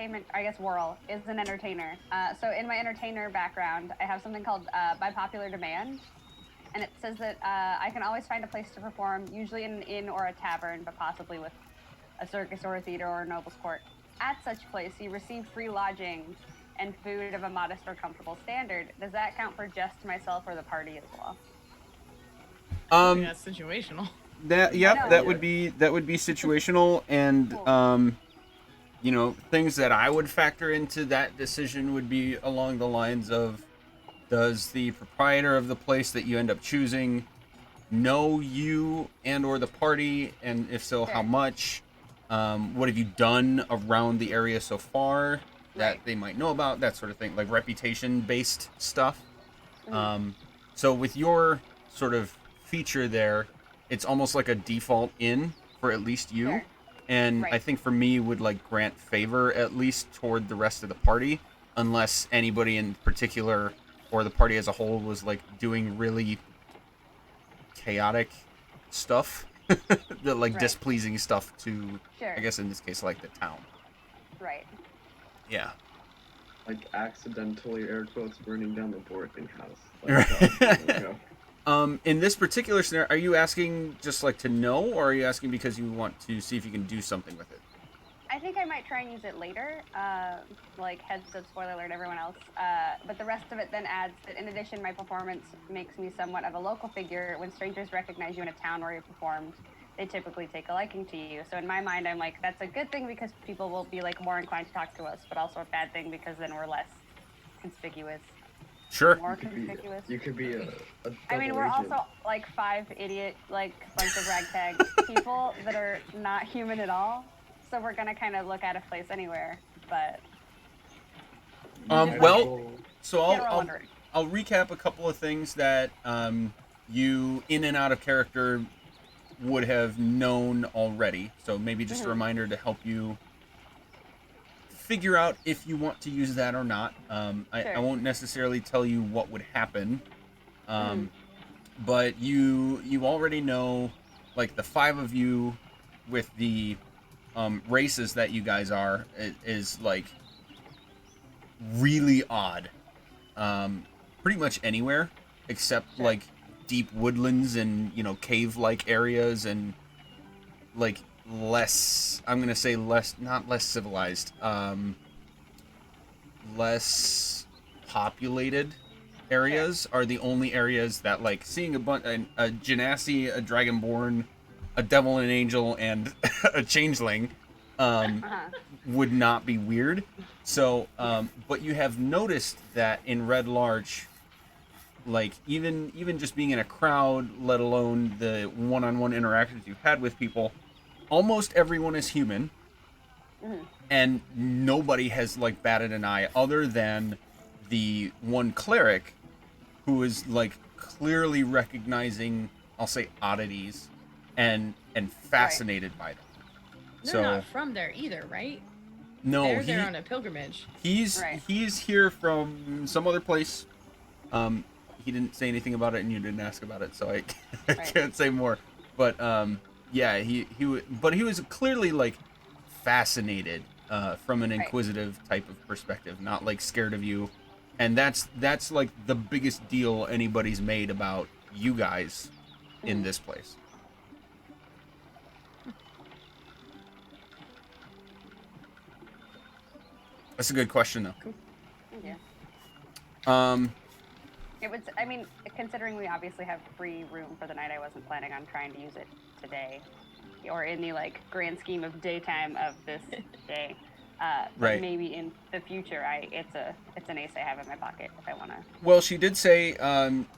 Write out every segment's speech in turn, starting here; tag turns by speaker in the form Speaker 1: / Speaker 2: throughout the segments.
Speaker 1: entertainment, I guess Whirl, is an entertainer. So in my entertainer background, I have something called by popular demand. And it says that I can always find a place to perform, usually in an inn or a tavern, but possibly with a circus or a theater or a noble's court. At such place, you receive free lodging and food of a modest or comfortable standard. Does that count for just myself or the party as well?
Speaker 2: I think
Speaker 3: Um,
Speaker 2: that's situational.
Speaker 3: that would be situational, and
Speaker 1: Cool.
Speaker 3: things that I would factor into that decision would be along the lines of, does the proprietor of the place that you end up choosing know you and or the party, and if so, how
Speaker 1: Sure.
Speaker 3: much? What have you done around the area so far that
Speaker 1: Right.
Speaker 3: they might know about? That sort of thing, like reputation based stuff.
Speaker 1: Mm-hmm.
Speaker 3: So with your sort of feature there, it's almost like a default in for at least you.
Speaker 1: Sure.
Speaker 3: And I
Speaker 1: Right.
Speaker 3: think for me would like grant favor at least toward the rest of the party, unless anybody in particular or the party as a whole was like doing really chaotic stuff, the like
Speaker 1: Right.
Speaker 3: displeasing stuff to,
Speaker 1: Sure.
Speaker 3: I guess in this case, like the town.
Speaker 1: Right.
Speaker 3: Yeah.
Speaker 4: Like accidentally air quotes burning down the boarding house.
Speaker 3: Right. In this particular scenario, are you asking just like to know, or are you asking because you want to see if you can do something with it?
Speaker 1: I think I might try and use it later. Like heads up, spoiler alert, everyone else. But the rest of it then adds that in addition, my performance makes me somewhat of a local figure. When strangers recognize you in a town where you performed, they typically take a liking to you. So in my mind, I'm like, that's a good thing because people will be like more inclined to talk to us, but also a bad thing because then we're less conspicuous.
Speaker 3: Sure.
Speaker 1: More conspicuous.
Speaker 4: You could be a
Speaker 1: I mean, we're
Speaker 4: double agent.
Speaker 1: also like five idiot, like bunch of ragtag people that are not human at all. So we're gonna kind of look at a place anywhere, but
Speaker 3: Well, so
Speaker 1: general wondering.
Speaker 3: I'll recap a couple of things that you in and out of character would have known already. So maybe just a reminder to help you figure out if you want to use that or not. I
Speaker 1: Sure.
Speaker 3: won't necessarily tell you what would happen, but you already know, like the five of you with the races that you guys are is like really odd. Pretty much anywhere except
Speaker 1: Sure.
Speaker 3: like deep woodlands and cave-like areas and like less. I'm gonna say less, not less civilized. Less populated areas are the only areas that like seeing a genasi, a dragonborn, a devil, an angel, and a changeling
Speaker 1: Uh-huh.
Speaker 3: would not be weird. So, but you have noticed that in Red Larch, like even just being in a crowd, let alone the one-on-one interactions you've had with people, almost everyone is human, and nobody has like batted an eye other than the one cleric who is like clearly recognizing, I'll say, oddities and fascinated by them.
Speaker 2: They're not from there either, right?
Speaker 3: No,
Speaker 2: They're there on a pilgrimage.
Speaker 3: he's
Speaker 1: Right.
Speaker 3: he's here from some other place. He didn't say anything about it, and you didn't ask about it, so I can't say more. But yeah, but he was clearly like fascinated from an inquisitive type of perspective, not like scared of you. And that's like the biggest deal anybody's made about you guys in this place. That's a good question, though.
Speaker 1: Yeah.
Speaker 3: Um,
Speaker 1: It was. I mean, considering we obviously have free room for the night, I wasn't planning on trying to use it today, or in the like grand scheme of daytime of this day. But
Speaker 3: Right.
Speaker 1: maybe in the future, it's an ace I have in my pocket if I want to.
Speaker 3: well, she did say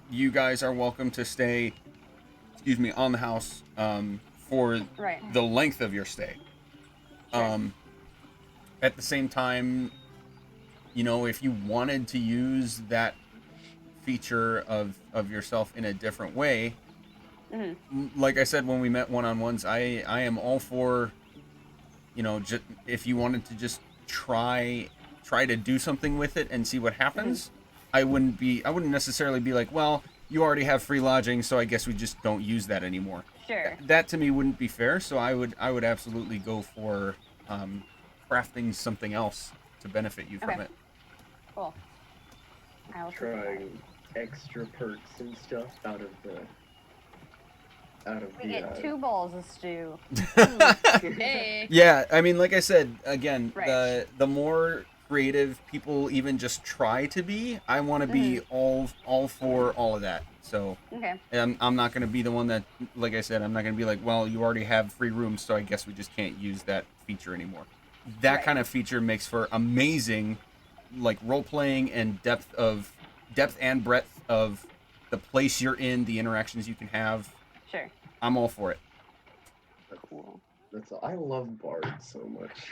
Speaker 3: you guys are welcome to stay, excuse me, on the house for
Speaker 1: Right.
Speaker 3: the length of your stay.
Speaker 1: Sure.
Speaker 3: At the same time, if you wanted to use that feature of yourself in a different way, like I said when we met one-on-ones, I am all for, if you wanted to just try to do something with it and see what happens. I wouldn't necessarily be like, well, you already have free lodging, so I guess we just don't use that anymore.
Speaker 1: Sure.
Speaker 3: That to me wouldn't be fair, so I would absolutely go for crafting something else to benefit you from
Speaker 1: Okay.
Speaker 3: it.
Speaker 1: Cool. I will think about it.
Speaker 4: Trying extra perks and stuff out of the
Speaker 1: We get 2 bowls of stew.
Speaker 2: Hey.
Speaker 3: Yeah, I mean, like I said, again,
Speaker 1: Right.
Speaker 3: the more creative people even just try to be, I want to be all for all of that. So
Speaker 1: Okay.
Speaker 3: I'm not going to be the one that, like I said, I'm not going to be like, well, you already have free rooms, so I guess we just can't use that feature anymore. That
Speaker 1: Right.
Speaker 3: kind of feature makes for amazing, like, role playing and depth and breadth of the place you're in, the interactions you can have.
Speaker 1: Sure.
Speaker 3: I'm all for it.
Speaker 1: Cool.
Speaker 4: I love bards so much.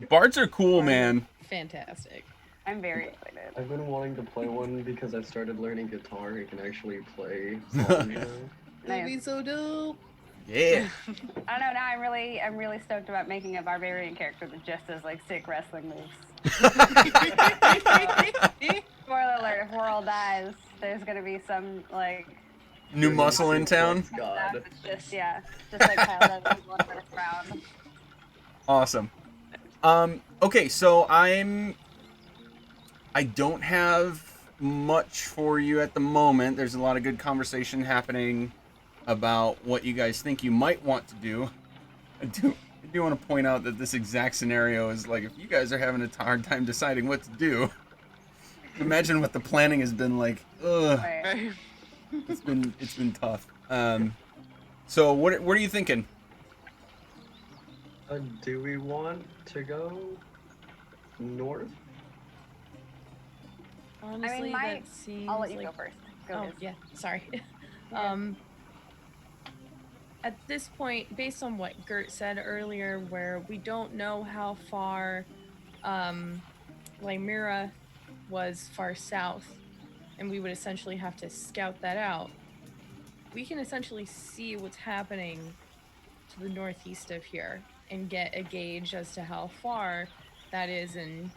Speaker 3: Bards are cool, man.
Speaker 2: Fantastic.
Speaker 1: I'm very excited.
Speaker 4: I've been wanting to play one because I started learning guitar. I can actually play songs now.
Speaker 2: That'd be so dope.
Speaker 3: Yeah.
Speaker 1: I don't know. Now I'm really stoked about making a barbarian character that just does like sick wrestling moves. Spoiler alert: if Worrell dies, there's gonna be some like
Speaker 3: New muscle in town.
Speaker 1: stuff
Speaker 4: God.
Speaker 1: that's just like piled up in one first round.
Speaker 3: Awesome. Okay, so I don't have much for you at the moment. There's a lot of good conversation happening about what you guys think you might want to do. I do want to point out that this exact scenario is like, if you guys are having a hard time deciding what to do, imagine what the planning has been like. Ugh,
Speaker 1: Right.
Speaker 3: it's been tough. So what are you thinking?
Speaker 4: Do we want to go north?
Speaker 2: Honestly,
Speaker 1: my-
Speaker 2: that seems
Speaker 1: I'll let you
Speaker 2: like...
Speaker 1: go first. Go
Speaker 2: Oh,
Speaker 1: Liz.
Speaker 2: yeah, sorry.
Speaker 1: Okay.
Speaker 2: At this point, based on what Gert said earlier, where we don't know how far Lymira was far south, and we would essentially have to scout that out, we can essentially see what's happening to the northeast of here and get a gauge as to how far that is and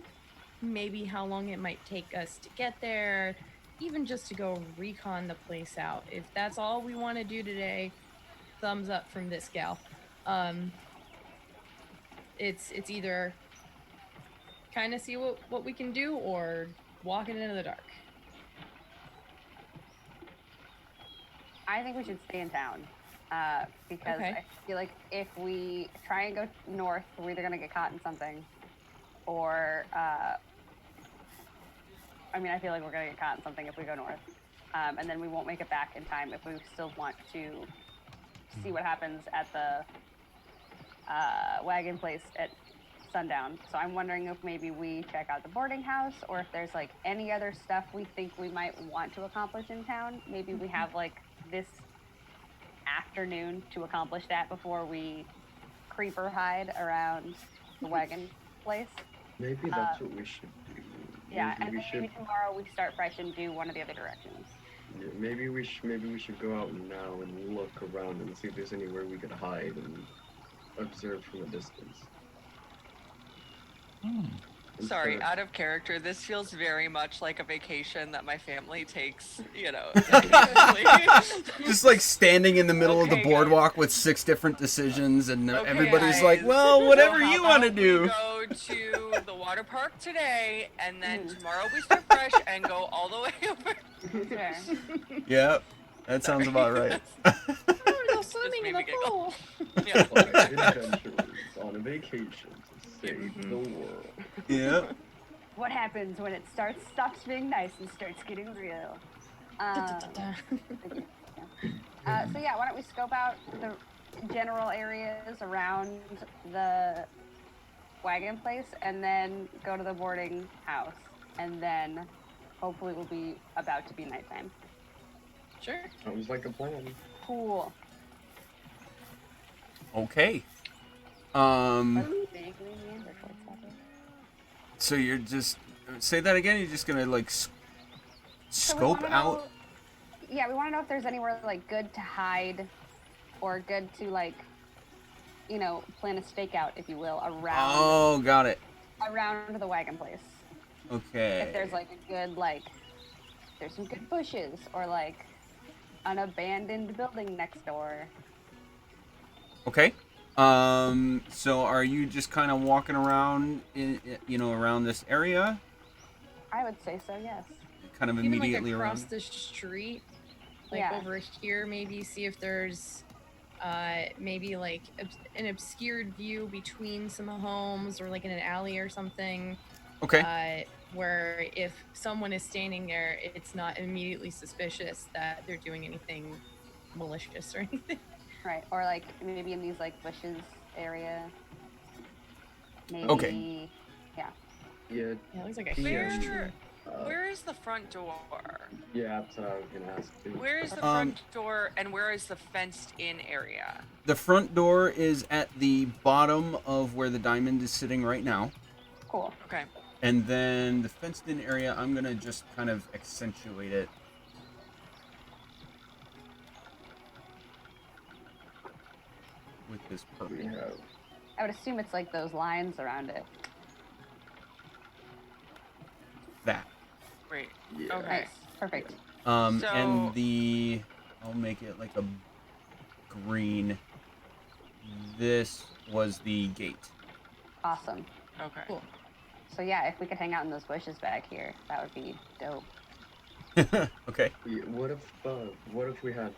Speaker 2: maybe how long it might take us to get there, even just to go recon the place out. If that's all we want to do today, thumbs up from this gal. It's either kind of see what we can do or walking into the dark.
Speaker 1: I think we should stay in town because
Speaker 2: Okay.
Speaker 1: I feel like if we try and go north, we're either gonna get caught in something, or I feel like we're gonna get caught in something if we go north, and then we won't make it back in time if we still want to see what happens at the wagon place at sundown. So I'm wondering if maybe we check out the boarding house, or if there's like any other stuff we think we might want to accomplish in town. Maybe we have like this afternoon to accomplish that before we creeper hide around the wagon place.
Speaker 4: Maybe that's what we should do.
Speaker 1: Yeah,
Speaker 4: Maybe
Speaker 1: and
Speaker 4: we
Speaker 1: then
Speaker 4: should.
Speaker 1: maybe tomorrow we start fresh and do one of the other directions.
Speaker 4: Yeah, maybe we should go out now and look around and see if there's anywhere we could hide and observe from a distance.
Speaker 5: Sorry,
Speaker 4: Instead of-
Speaker 5: out of character, this feels very much like a vacation that my family takes,
Speaker 3: Just like standing in the middle of the
Speaker 5: Okay,
Speaker 3: boardwalk with 6 different decisions, and
Speaker 5: Okay,
Speaker 3: everybody's
Speaker 5: guys.
Speaker 3: like, well, whatever
Speaker 5: So how
Speaker 3: you want to
Speaker 5: about
Speaker 3: do.
Speaker 5: We go to the water park today, and then tomorrow we start fresh and go all the way over.
Speaker 1: Sure.
Speaker 3: Yep, that sounds about right.
Speaker 2: I want to go swimming
Speaker 5: made
Speaker 2: in the
Speaker 5: me giggle.
Speaker 2: pool.
Speaker 5: Yeah.
Speaker 4: Five adventurers on a vacation to save the world.
Speaker 3: Yep.
Speaker 1: What happens when it stops being nice and starts getting real? So yeah, why don't we scope out the general areas around the wagon place, and then go to the boarding house, and then hopefully it will be about to be nighttime.
Speaker 2: Sure.
Speaker 4: Sounds like a plan.
Speaker 1: Cool.
Speaker 3: Okay.
Speaker 1: Vaguely Neanderthal stuff.
Speaker 3: So you're just say that again. You're just gonna like
Speaker 1: So we
Speaker 3: scope
Speaker 1: wanna
Speaker 3: out.
Speaker 1: know- yeah, we want to know if there's anywhere like good to hide, or good to like, plan a stakeout, if you will, around
Speaker 3: Oh, got it.
Speaker 1: around the wagon place.
Speaker 3: Okay.
Speaker 1: If there's like a good there's some good bushes, or like an abandoned building next door.
Speaker 3: Okay. So are you just kind of walking around, around this area,
Speaker 1: I would say so, yes.
Speaker 3: kind of
Speaker 2: Even like
Speaker 3: immediately
Speaker 2: across
Speaker 3: around?
Speaker 2: the street, like
Speaker 1: Yeah.
Speaker 2: over here, maybe see if there's maybe like an obscured view between some homes or like in an alley or something.
Speaker 3: Okay.
Speaker 2: Where if someone is standing there, it's not immediately suspicious that they're doing anything malicious or anything.
Speaker 1: Right. Or like maybe in these like bushes area. Maybe.
Speaker 3: Okay.
Speaker 1: Yeah.
Speaker 4: Yeah.
Speaker 2: Yeah, it looks like a
Speaker 4: PM,
Speaker 2: huge tree.
Speaker 5: Where is the front door?
Speaker 4: Yeah, that's what I was gonna ask too.
Speaker 5: Where is the front door and where is the fenced-in area?
Speaker 3: The front door is at the bottom of where the diamond is sitting right now.
Speaker 1: Cool.
Speaker 5: Okay.
Speaker 3: And then the fenced-in area, I'm going to just kind of accentuate it. With this purple.
Speaker 4: We have.
Speaker 1: I would assume it's like those lines around it.
Speaker 3: That.
Speaker 5: Great.
Speaker 4: Yeah.
Speaker 5: Okay.
Speaker 1: Nice. Perfect.
Speaker 3: And
Speaker 5: So-
Speaker 3: I'll make it like a green. This was the gate.
Speaker 1: Awesome.
Speaker 5: Okay.
Speaker 2: Cool.
Speaker 1: So yeah, if we could hang out in those bushes back here, that would be dope.
Speaker 3: Okay.
Speaker 4: Yeah, what if we had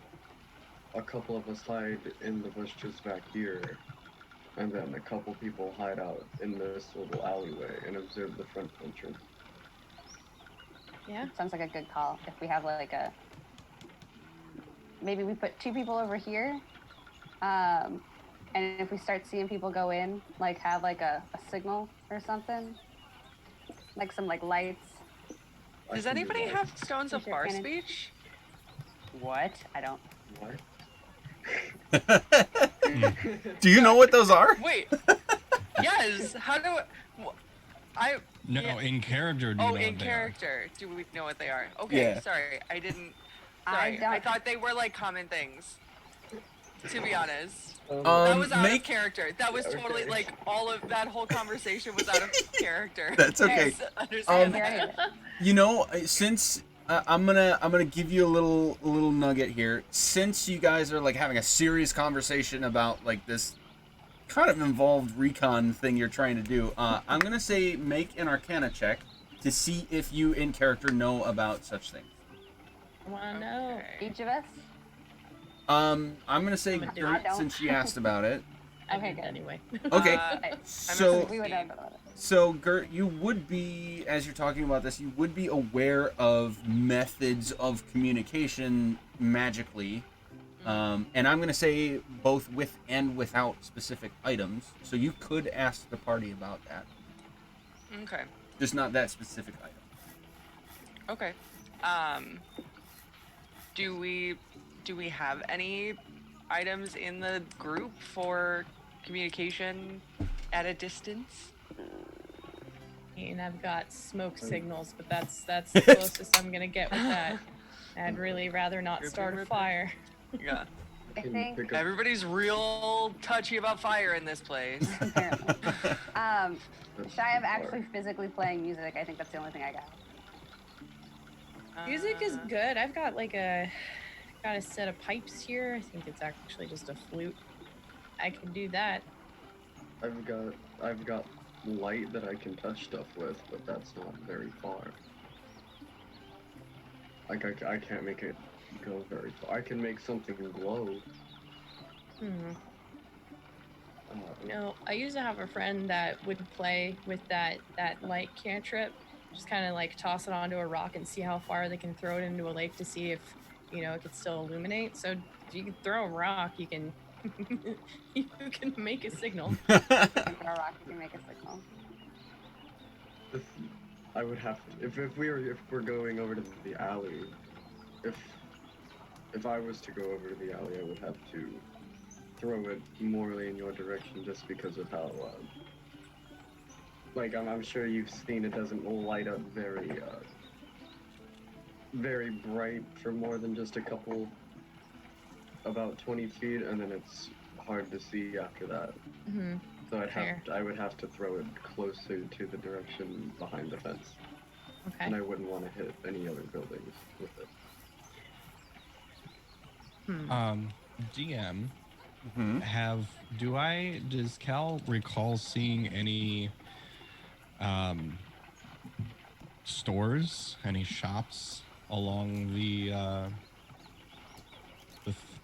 Speaker 4: a couple of us hide in the bushes back here, and then a couple people hide out in this little alleyway and observe the front entrance?
Speaker 2: Yeah.
Speaker 1: Sounds like a good call. If we have like a, maybe we put 2 people over here, and if we start seeing people go in, like have like a signal or something, like some like lights.
Speaker 4: I
Speaker 5: Does
Speaker 4: can do
Speaker 5: anybody
Speaker 4: that.
Speaker 5: have stones of
Speaker 1: Sure,
Speaker 5: far
Speaker 1: Cannon.
Speaker 5: speech?
Speaker 1: What? I don't.
Speaker 4: What?
Speaker 3: Do you know what those are?
Speaker 5: Wait. Yes. How do I?
Speaker 6: No,
Speaker 5: Yeah.
Speaker 6: in character. Do you
Speaker 5: Oh,
Speaker 6: know
Speaker 5: in
Speaker 6: what they
Speaker 5: character. Do we know what they are? Okay.
Speaker 3: Yeah.
Speaker 5: Sorry, I didn't.
Speaker 1: I
Speaker 5: Sorry, I
Speaker 1: don't-
Speaker 5: thought they were like common things. To be honest, that
Speaker 3: Um,
Speaker 5: was out
Speaker 3: make-
Speaker 5: of character. That was totally
Speaker 4: Okay.
Speaker 5: like all of that whole conversation was out of character.
Speaker 3: That's okay.
Speaker 5: Please understand
Speaker 1: Hear any of
Speaker 5: that.
Speaker 1: it.
Speaker 3: You know, since I'm gonna give you a little nugget here. Since you guys are like having a serious conversation about like this kind of involved recon thing you're trying to do, I'm gonna say make an Arcana check to see if you in character know about such things.
Speaker 2: I want to know.
Speaker 5: Okay.
Speaker 1: Each of us.
Speaker 3: I'm gonna say
Speaker 2: I'm gonna do
Speaker 3: Gert,
Speaker 1: it.
Speaker 3: since she asked about it.
Speaker 2: I
Speaker 1: Okay,
Speaker 2: did
Speaker 1: good.
Speaker 2: anyway.
Speaker 3: Okay,
Speaker 1: Right.
Speaker 3: so
Speaker 1: We would know about it.
Speaker 3: So, Gert, you would be, as you're talking about this, you would be aware of methods of communication magically. And I'm going to say both with and without specific items. So you could ask the party about that.
Speaker 5: Okay.
Speaker 3: Just not that specific item.
Speaker 5: Okay. Do we have any items in the group for communication at a distance?
Speaker 2: And I've got smoke signals, but that's the closest I'm gonna get with that. I'd really rather not start a fire.
Speaker 5: Yeah.
Speaker 1: I
Speaker 4: Can
Speaker 1: think
Speaker 4: pick up-
Speaker 5: Everybody's real touchy about fire in this place.
Speaker 1: apparently.
Speaker 4: that's
Speaker 1: Shy of
Speaker 4: too far.
Speaker 1: actually physically playing music. I think that's the only thing I got.
Speaker 2: Music is good. I've got a set of pipes here. I think it's actually just a flute. I can do that.
Speaker 4: I've got light that I can touch stuff with, but that's not very far. Like I can't make it go very far. I can make something glow.
Speaker 2: No, I used to have a friend that would play with that light cantrip. Just kind of like toss it onto a rock and see how far they can throw it into a lake to see if it could still illuminate. So if you can throw a rock, you can you can make a signal.
Speaker 1: Throw a rock, you can make a signal.
Speaker 4: I would have to, if we're going over to the alley, if I was to go over to the alley, I would have to throw it morally in your direction just because of how like I'm sure you've seen it doesn't light up very bright for more than just a couple, about 20 feet, and then it's hard to see after that.
Speaker 2: Hmm.
Speaker 4: So
Speaker 2: Fair.
Speaker 4: I would have to throw it closer to the direction behind the fence, and
Speaker 2: Okay.
Speaker 4: I wouldn't want to hit any other buildings with it.
Speaker 2: Hmm.
Speaker 6: DM,
Speaker 3: Mm-hmm.
Speaker 6: Does Cal recall seeing any um stores, any shops along the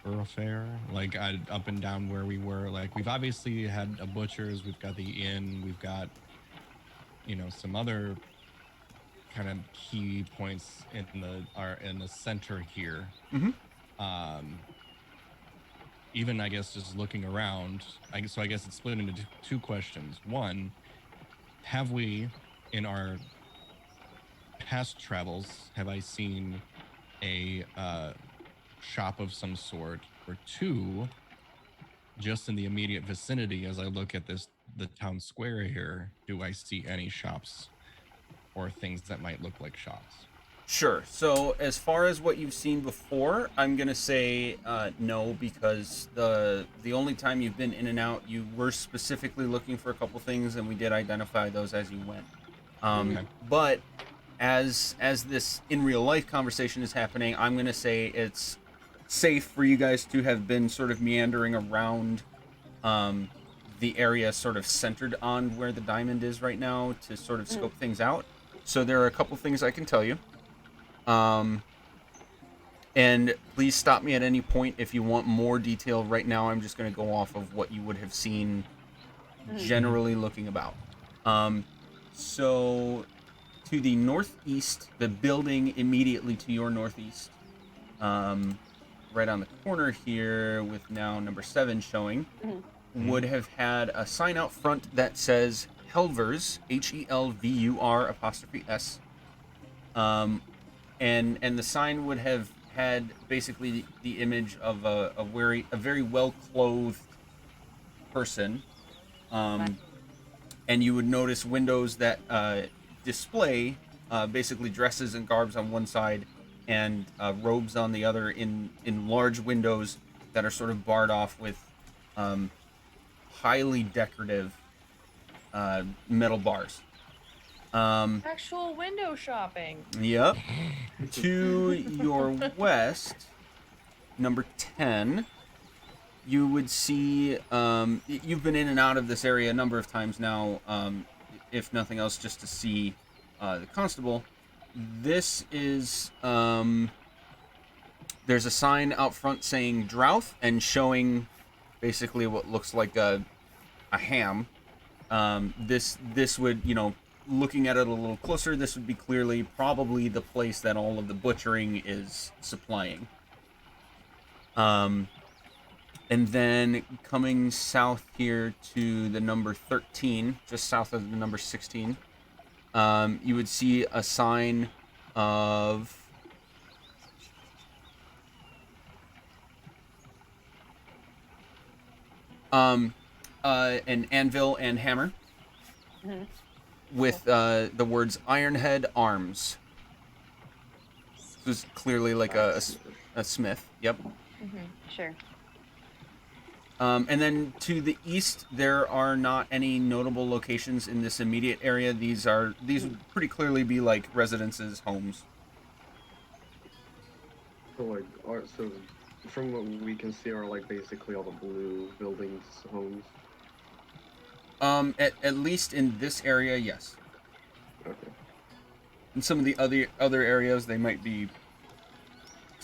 Speaker 6: thoroughfare, like up and down where we were? Like, we've obviously had a butcher's, we've got the inn, we've got, some other kind of key points in the center here.
Speaker 3: Mm-hmm.
Speaker 6: Um, even I guess just looking around, I guess it's split into two questions. One, have we, in our past travels, have I seen a shop of some sort? Or two, just in the immediate vicinity, as I look at the town square here, do I see any shops or things that might look like shops?
Speaker 3: Sure. So as far as what you've seen before, I'm gonna say no, because the only time you've been in and out, you were specifically looking for a couple things, and we did identify those as you went.
Speaker 6: Okay.
Speaker 3: But as this in real life conversation is happening, I'm gonna say it's safe for you guys to have been sort of meandering around the area sort of centered on where the diamond is right now to sort of scope things out. So there are a couple things I can tell you. And please stop me at any point if you want more detail. Right now, I'm just going to go off of what you would have seen generally looking about. So to the northeast, the building immediately to your northeast, right on the corner here with now number 7 showing, would have had a sign out front that says Helvers, Helvur''S. And the sign would have had basically the image of a very well clothed person, and you would notice windows that display basically dresses and garbs on one side and robes on the other in large windows that are sort of barred off with highly decorative metal bars.
Speaker 2: Actual window shopping.
Speaker 3: Yep. To your west, number 10, you would see, you've been in and out of this area a number of times now, if nothing else, just to see the constable. This is, there's a sign out front saying Drouth and showing basically what looks like a ham. This would, looking at it a little closer, this would be clearly probably the place that all of the butchering is supplying. And then coming south here to the number 13, just south of the number 16, you would see a sign of an anvil and hammer. With the words Ironhead Arms. This is clearly like a smith. Yep.
Speaker 1: Sure.
Speaker 3: And then to the east, there are not any notable locations in this immediate area. These would pretty clearly be like residences, homes.
Speaker 4: So so from what we can see are like basically all the blue buildings, homes.
Speaker 3: At least in this area, yes.
Speaker 4: Okay.
Speaker 3: In some of the other areas, they might be,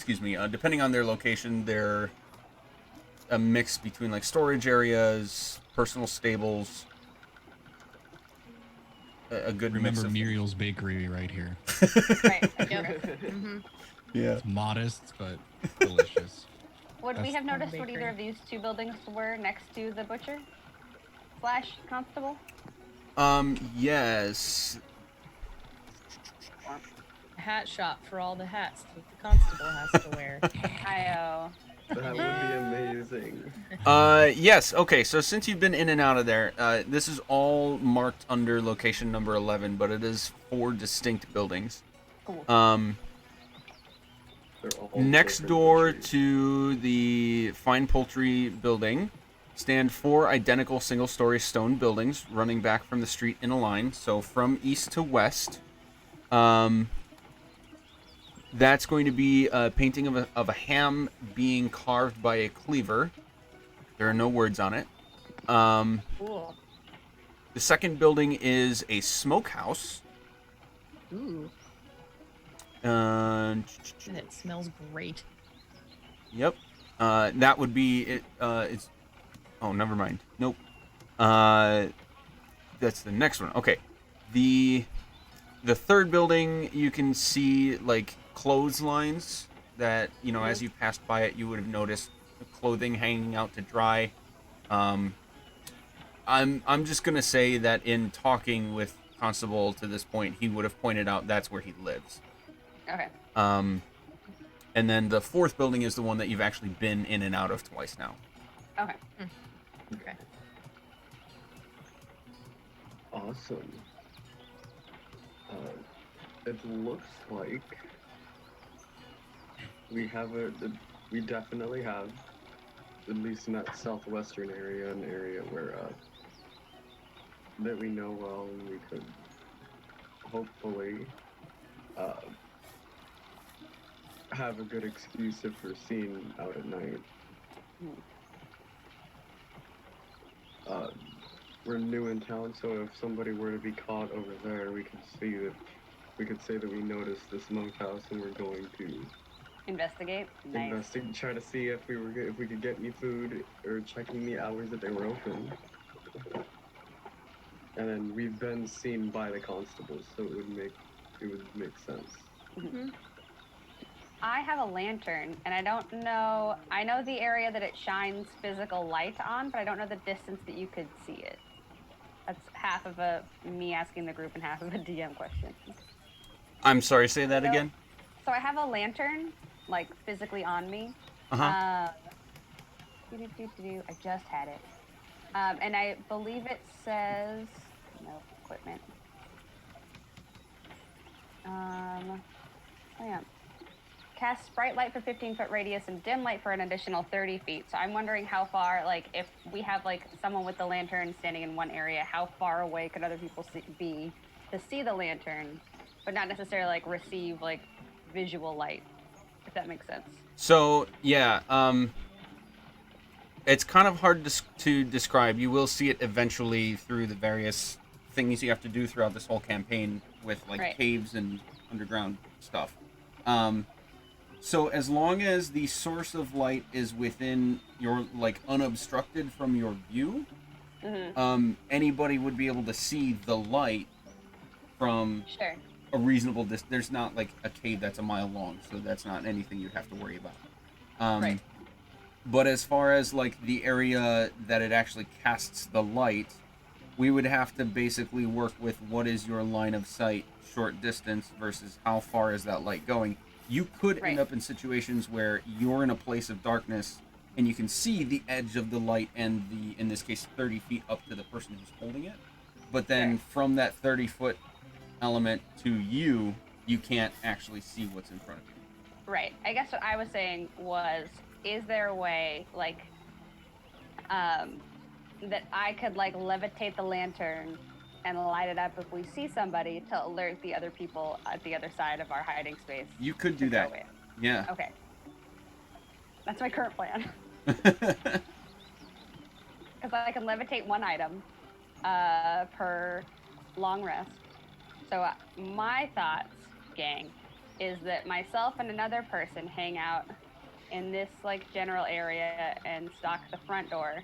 Speaker 3: depending on their location, they're a mix between like storage areas, personal stables. A good
Speaker 6: Remember
Speaker 3: mix of
Speaker 6: Muriel's Bakery right here.
Speaker 1: Right.
Speaker 2: Yep.
Speaker 3: yeah.
Speaker 6: It's modest but delicious.
Speaker 1: Would we
Speaker 6: That's
Speaker 1: have noticed what
Speaker 2: bakery.
Speaker 1: either of these two buildings were next to the butcher / constable?
Speaker 3: Yes.
Speaker 2: A hat shop for all the hats that the constable has to wear.
Speaker 1: I
Speaker 4: That would be amazing.
Speaker 3: Yes. Okay. So since you've been in and out of there, this is all marked under location number 11, but it is 4 distinct buildings.
Speaker 1: Cool.
Speaker 4: They're all
Speaker 3: Next
Speaker 4: different
Speaker 3: door
Speaker 4: countries.
Speaker 3: to the fine poultry building stand 4 identical single-story stone buildings running back from the street in a line. So from east to west, that's going to be a painting of a ham being carved by a cleaver. There are no words on it. The
Speaker 2: Cool.
Speaker 3: second building is a smokehouse.
Speaker 2: Ooh.
Speaker 3: Uh,
Speaker 2: And it smells great.
Speaker 3: Yep. That would be it. It's. Oh, never mind. Nope. That's the next one. Okay. The third building, you can see like clotheslines that as you passed by it, you would have noticed the clothing hanging out to dry. I'm just gonna say that in talking with Constable to this point, he would have pointed out that's where he lives.
Speaker 1: Okay.
Speaker 3: And then the fourth building is the one that you've actually been in and out of twice now.
Speaker 1: Okay.
Speaker 2: Okay.
Speaker 4: Awesome. It looks like we definitely have, at least in that southwestern area, an area where that we know well, and we could hopefully have a good excuse if we're seen out at night. We're new in town, so if somebody were to be caught over there, we could say that we noticed the smokehouse and we're going to
Speaker 1: Investigate. Nice.
Speaker 4: try to see if we could get any food or checking the hours that they were open. And then we've been seen by the constables, so it would make sense.
Speaker 2: Mm-hmm.
Speaker 1: I have a lantern, and I don't know. I know the area that it shines physical light on, but I don't know the distance that you could see it. That's half of me asking the group and half of a DM question.
Speaker 3: I'm sorry, say that again?
Speaker 1: So I have a lantern, like physically on me.
Speaker 3: Uh-huh.
Speaker 1: I just had it. And I believe it says, no, equipment. Yeah. Cast bright light for 15-foot radius and dim light for an additional 30 feet. So I'm wondering how far, like, if we have, like, someone with the lantern standing in one area, how far away could other people be to see the lantern, but not necessarily, like, receive, like, visual light, if that makes sense.
Speaker 3: So, yeah, it's kind of hard to describe. You will see it eventually through the various things you have to do throughout this whole campaign with, like, caves and underground stuff. So as long as the source of light is within your, like, unobstructed from your view, anybody would be able to see the light from a reasonable distance. There's not, like, a cave that's a mile long, so that's not anything you'd have to worry about. But as far as, like, the area that it actually casts the light, we would have to basically work with what is your line of sight short distance versus how far is that light going. You could end up in situations where you're in a place of darkness and you can see the edge of the light and in this case, 30 feet up to the person who's holding it. But then from that 30-foot element to you, you can't actually see what's in front of you.
Speaker 1: Right. I guess what I was saying was, is there a way, like, that I could, like, levitate the lantern and light it up if we see somebody to alert the other people at the other side of our hiding space?
Speaker 3: You could do that. Yeah.
Speaker 1: Okay. That's my current plan.
Speaker 3: Because
Speaker 1: I can levitate one item per long rest. So my thoughts, gang, is that myself and another person hang out in this, like, general area and stock the front door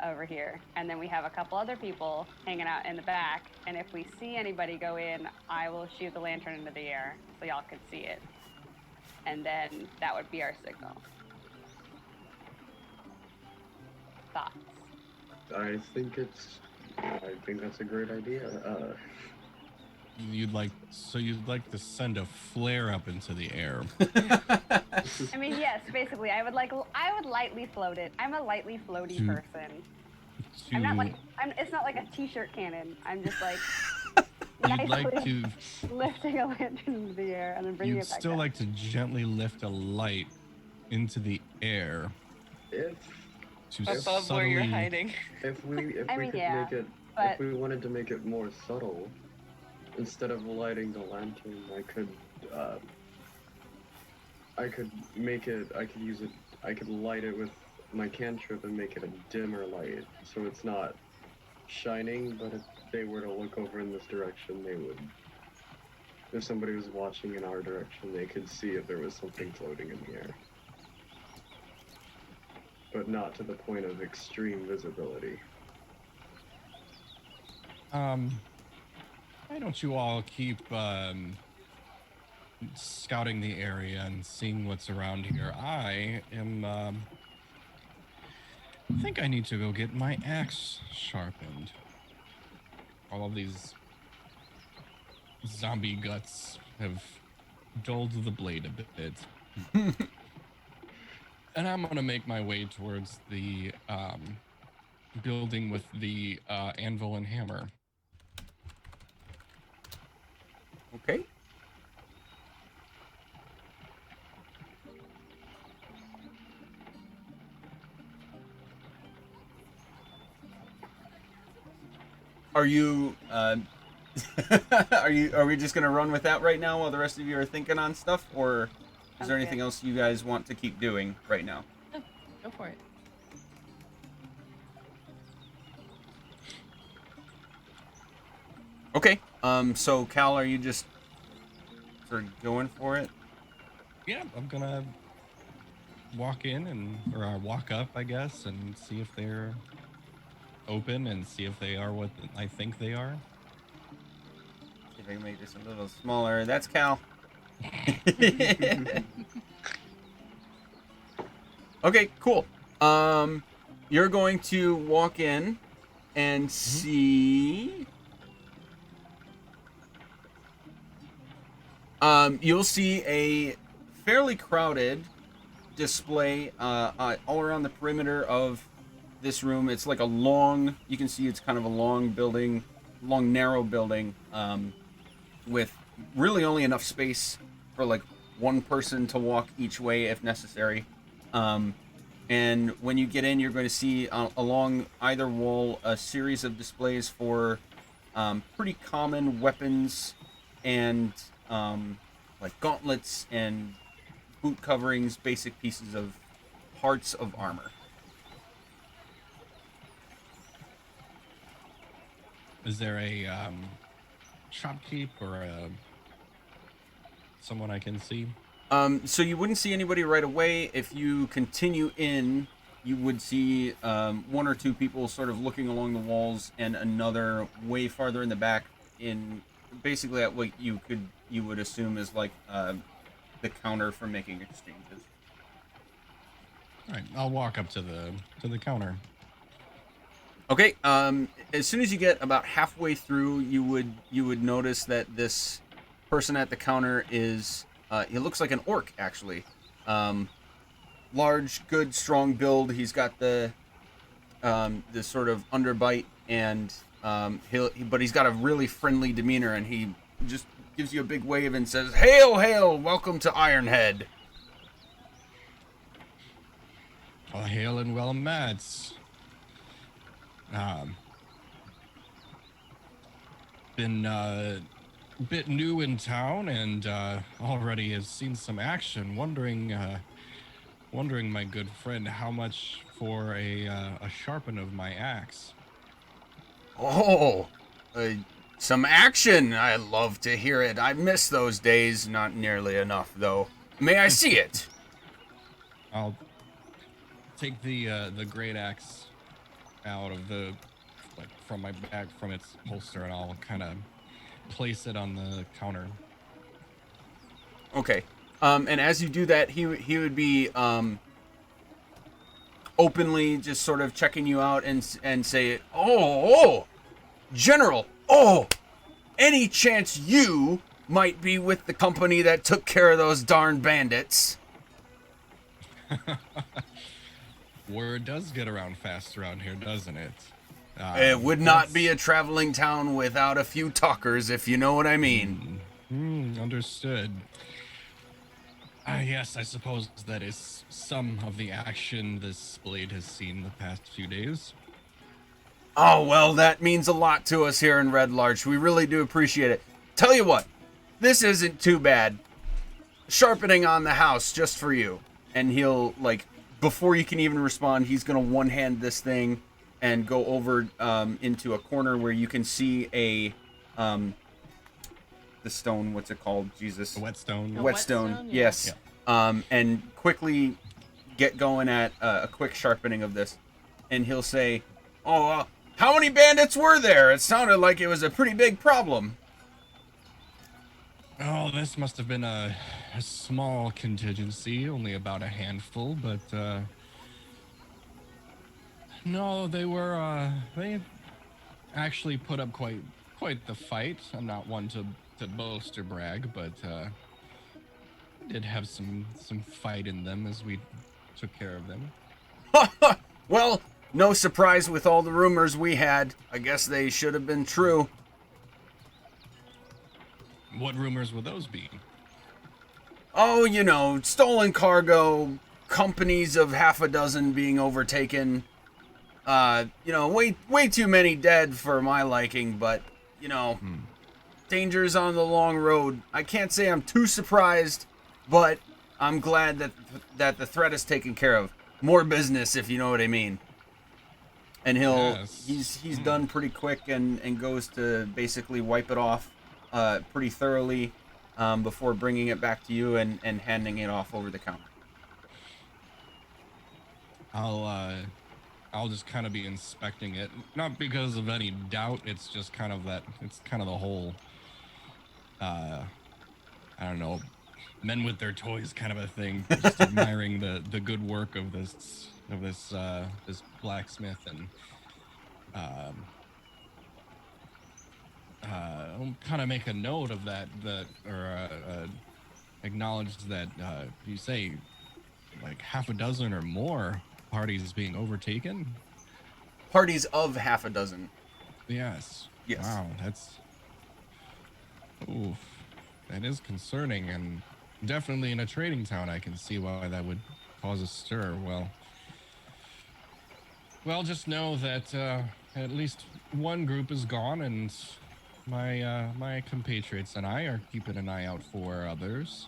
Speaker 1: over here, and then we have a couple other people hanging out in the back, and if we see anybody go in, I will shoot the lantern into the air so y'all can see it, and then that would be our signal. Thoughts?
Speaker 4: I think that's a great idea.
Speaker 6: You'd like to send a flare up into the air.
Speaker 1: I mean, yes, basically, I would lightly float it. I'm a lightly floaty person. I'm not like, it's not like a t-shirt cannon. I'm just like,
Speaker 6: you'd like to
Speaker 1: lifting a lantern into the air and then bringing it back
Speaker 6: still
Speaker 1: down.
Speaker 6: like to gently lift a light into the air.
Speaker 5: Above where you're hiding.
Speaker 4: If we wanted to make it more subtle, instead of lighting the lantern, I could light it with my cantrip and make it a dimmer light, so it's not shining, but if they were to look over in this direction, they would. If somebody was watching in our direction, they could see if there was something floating in the air. But not to the point of extreme visibility.
Speaker 6: Why don't you all keep scouting the area and seeing what's around here? I think I need to go get my axe sharpened. All of these zombie guts have dulled the blade a bit. And I'm gonna make my way towards the building with the anvil and hammer.
Speaker 3: Okay. Are you are we just gonna run with that right now while the rest of you are thinking on stuff, or is there
Speaker 1: Okay.
Speaker 3: anything else you guys want to keep doing right now?
Speaker 2: Go for it.
Speaker 3: Okay. So Cal, are you just sort of going for it?
Speaker 6: Yeah, I'm gonna walk in or walk up, I guess, and see if they're open and see if they are what I think they are.
Speaker 3: See if I can make this a little smaller. That's Cal. Okay, cool. You're going to walk in and see. You'll see a fairly crowded display all around the perimeter of this room. It's like a long, you can see it's kind of a long building, long narrow building, with really only enough space for like one person to walk each way if necessary. And when you get in, you're going to see along either wall a series of displays for pretty common weapons and like gauntlets and boot coverings, basic pieces of parts of armor.
Speaker 6: Is there a shopkeep or someone I can see?
Speaker 3: So you wouldn't see anybody right away. If you continue in, you would see one or two people sort of looking along the walls, and another way farther in the back, in basically at what you would assume is like the counter for making exchanges.
Speaker 6: All right, I'll walk up to the counter.
Speaker 3: Okay. As soon as you get about halfway through, you would notice that this person at the counter is he looks like an orc, actually. Large, good, strong build. He's got the sort of underbite, and but he's got a really friendly demeanor, and he just gives you a big wave and says, "Hail, hail! Welcome to Ironhead."
Speaker 6: Oh, hail and well met. Been a bit new in town and already have seen some action. Wondering, my good friend, how much for a sharpen of my axe?
Speaker 3: Oh, some action. I love to hear it. I miss those days. Not nearly enough, though. May I see it?
Speaker 6: I'll take the great axe out of from my bag, from its holster, and I'll kind of place it on the counter.
Speaker 3: Okay. And as you do that, he would be openly just sort of checking you out and say, "Oh, General, any chance you might be with the company that took care of those darn bandits?"
Speaker 6: Word does get around fast around here, doesn't it?
Speaker 3: It would not be a traveling town without a few talkers, if you know what I mean.
Speaker 6: Understood. Yes, I suppose that is some of the action this blade has seen the past few days.
Speaker 3: Oh, well, that means a lot to us here in Red Larch. We really do appreciate it. Tell you what, this isn't too bad. Sharpening on the house just for you. And he'll, like, before you can even respond, he's going to one-hand this thing and go over into a corner where you can see a the stone. What's it called? Jesus.
Speaker 6: The whetstone.
Speaker 2: A
Speaker 3: Whetstone.
Speaker 2: whetstone? Yeah.
Speaker 3: Yes. And quickly get going at a quick sharpening of this, and he'll say, "Oh, how many bandits were there? It sounded like it was a pretty big problem."
Speaker 6: Oh, this must have been a small contingency, only about a handful, but no, they actually put up quite the fight. I'm not one to boast or brag, but did have some fight in them as we took care of them.
Speaker 3: Well, no surprise with all the rumors we had. I guess they should have been true.
Speaker 6: What rumors would those be?
Speaker 3: Oh, you know, stolen cargo, companies of half a dozen being overtaken. You know, way too many dead for my liking, but, you know, dangers on the long road. I can't say I'm too surprised, but I'm glad that the threat is taken care of. More business, if you know what I mean. And
Speaker 6: Yes.
Speaker 3: he's done pretty quick and goes to basically wipe it off pretty thoroughly before bringing it back to you and handing it off over the counter.
Speaker 6: I'll just kind of be inspecting it, not because of any doubt. It's just kind of the whole, I don't know, men with their toys kind of a thing. Just admiring the good work of this blacksmith, and I'll kind of make a note of that, or acknowledge that you say like half a dozen or more parties being overtaken.
Speaker 3: Parties of half a dozen.
Speaker 6: Yes.
Speaker 3: Yes.
Speaker 6: Wow, that is concerning, and definitely in a trading town I can see why that would cause a stir. Well, just know that at least one group is gone, and my compatriots and I are keeping an eye out for others.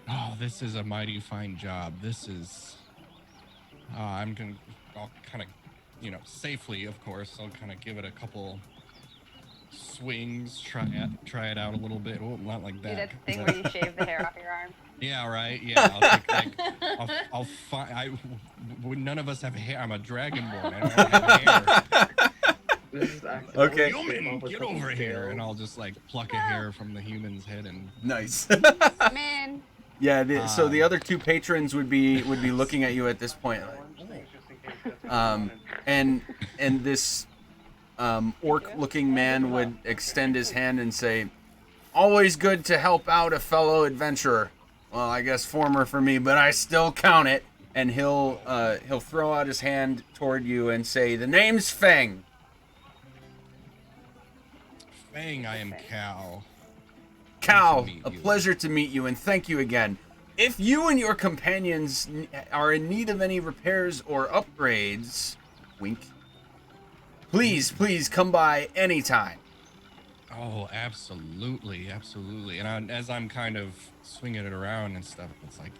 Speaker 6: Oh, this is a mighty fine job. This is. I'll kind of, safely, of course. I'll kind of give it a couple swings, try it out a little bit. Oh, not like
Speaker 1: Do
Speaker 6: that.
Speaker 1: that thing where you shave the hair off your arm.
Speaker 6: Yeah, right. Yeah, I'll find. None of us have hair. I'm a dragonborn. I don't have hair.
Speaker 4: This is actually
Speaker 3: Okay.
Speaker 6: Human, get over here, and I'll just like pluck a hair from the human's head and.
Speaker 3: Nice.
Speaker 1: Man.
Speaker 3: Yeah. So the other two patrons would be looking at you at this point, and this orc-looking man would extend his hand and say, "Always good to help out a fellow adventurer. Well, I guess former for me, but I still count it." And he'll throw out his hand toward you and say, "The name's Feng."
Speaker 6: Fang, I am Cal.
Speaker 3: Cal,
Speaker 6: Nice to meet
Speaker 3: a
Speaker 6: you.
Speaker 3: pleasure to meet you, and thank you again. If you and your companions are in need of any repairs or upgrades, wink, please come by anytime.
Speaker 6: Oh, absolutely. And as I'm kind of swinging it around and stuff, it's like,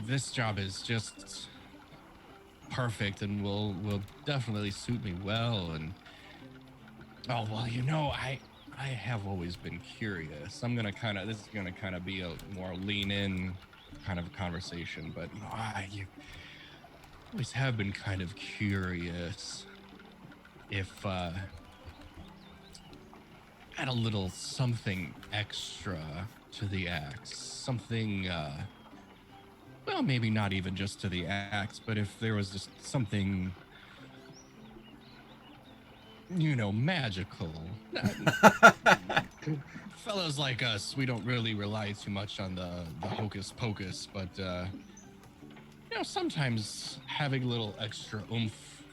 Speaker 6: this job is just perfect and will definitely suit me well. And oh well, I have always been curious. This is gonna kind of be a more lean in kind of conversation, but you always have been kind of curious if add a little something extra to the axe, something well, maybe not even just to the axe, but if there was just something magical. Fellows like us, we don't really rely too much on the hocus pocus, but sometimes having a little extra oomph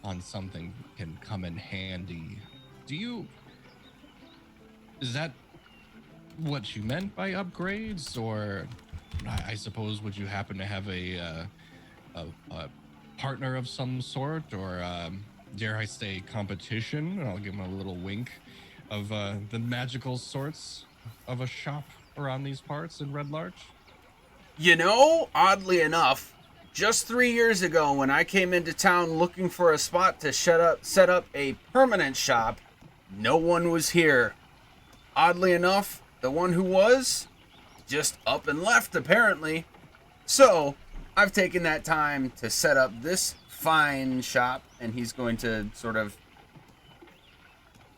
Speaker 6: on something can come in handy. Is that what you meant by upgrades, or I suppose would you happen to have a partner of some sort, or dare I say competition? And I'll give him a little wink of the magical sorts of a shop. around these parts in Red Larch?
Speaker 3: You know, oddly enough, just 3 years ago when I came into town looking for a spot to set up a permanent shop, no one was here. Oddly enough, the one who was just up and left apparently. So, I've taken that time to set up this fine shop, and he's going to sort of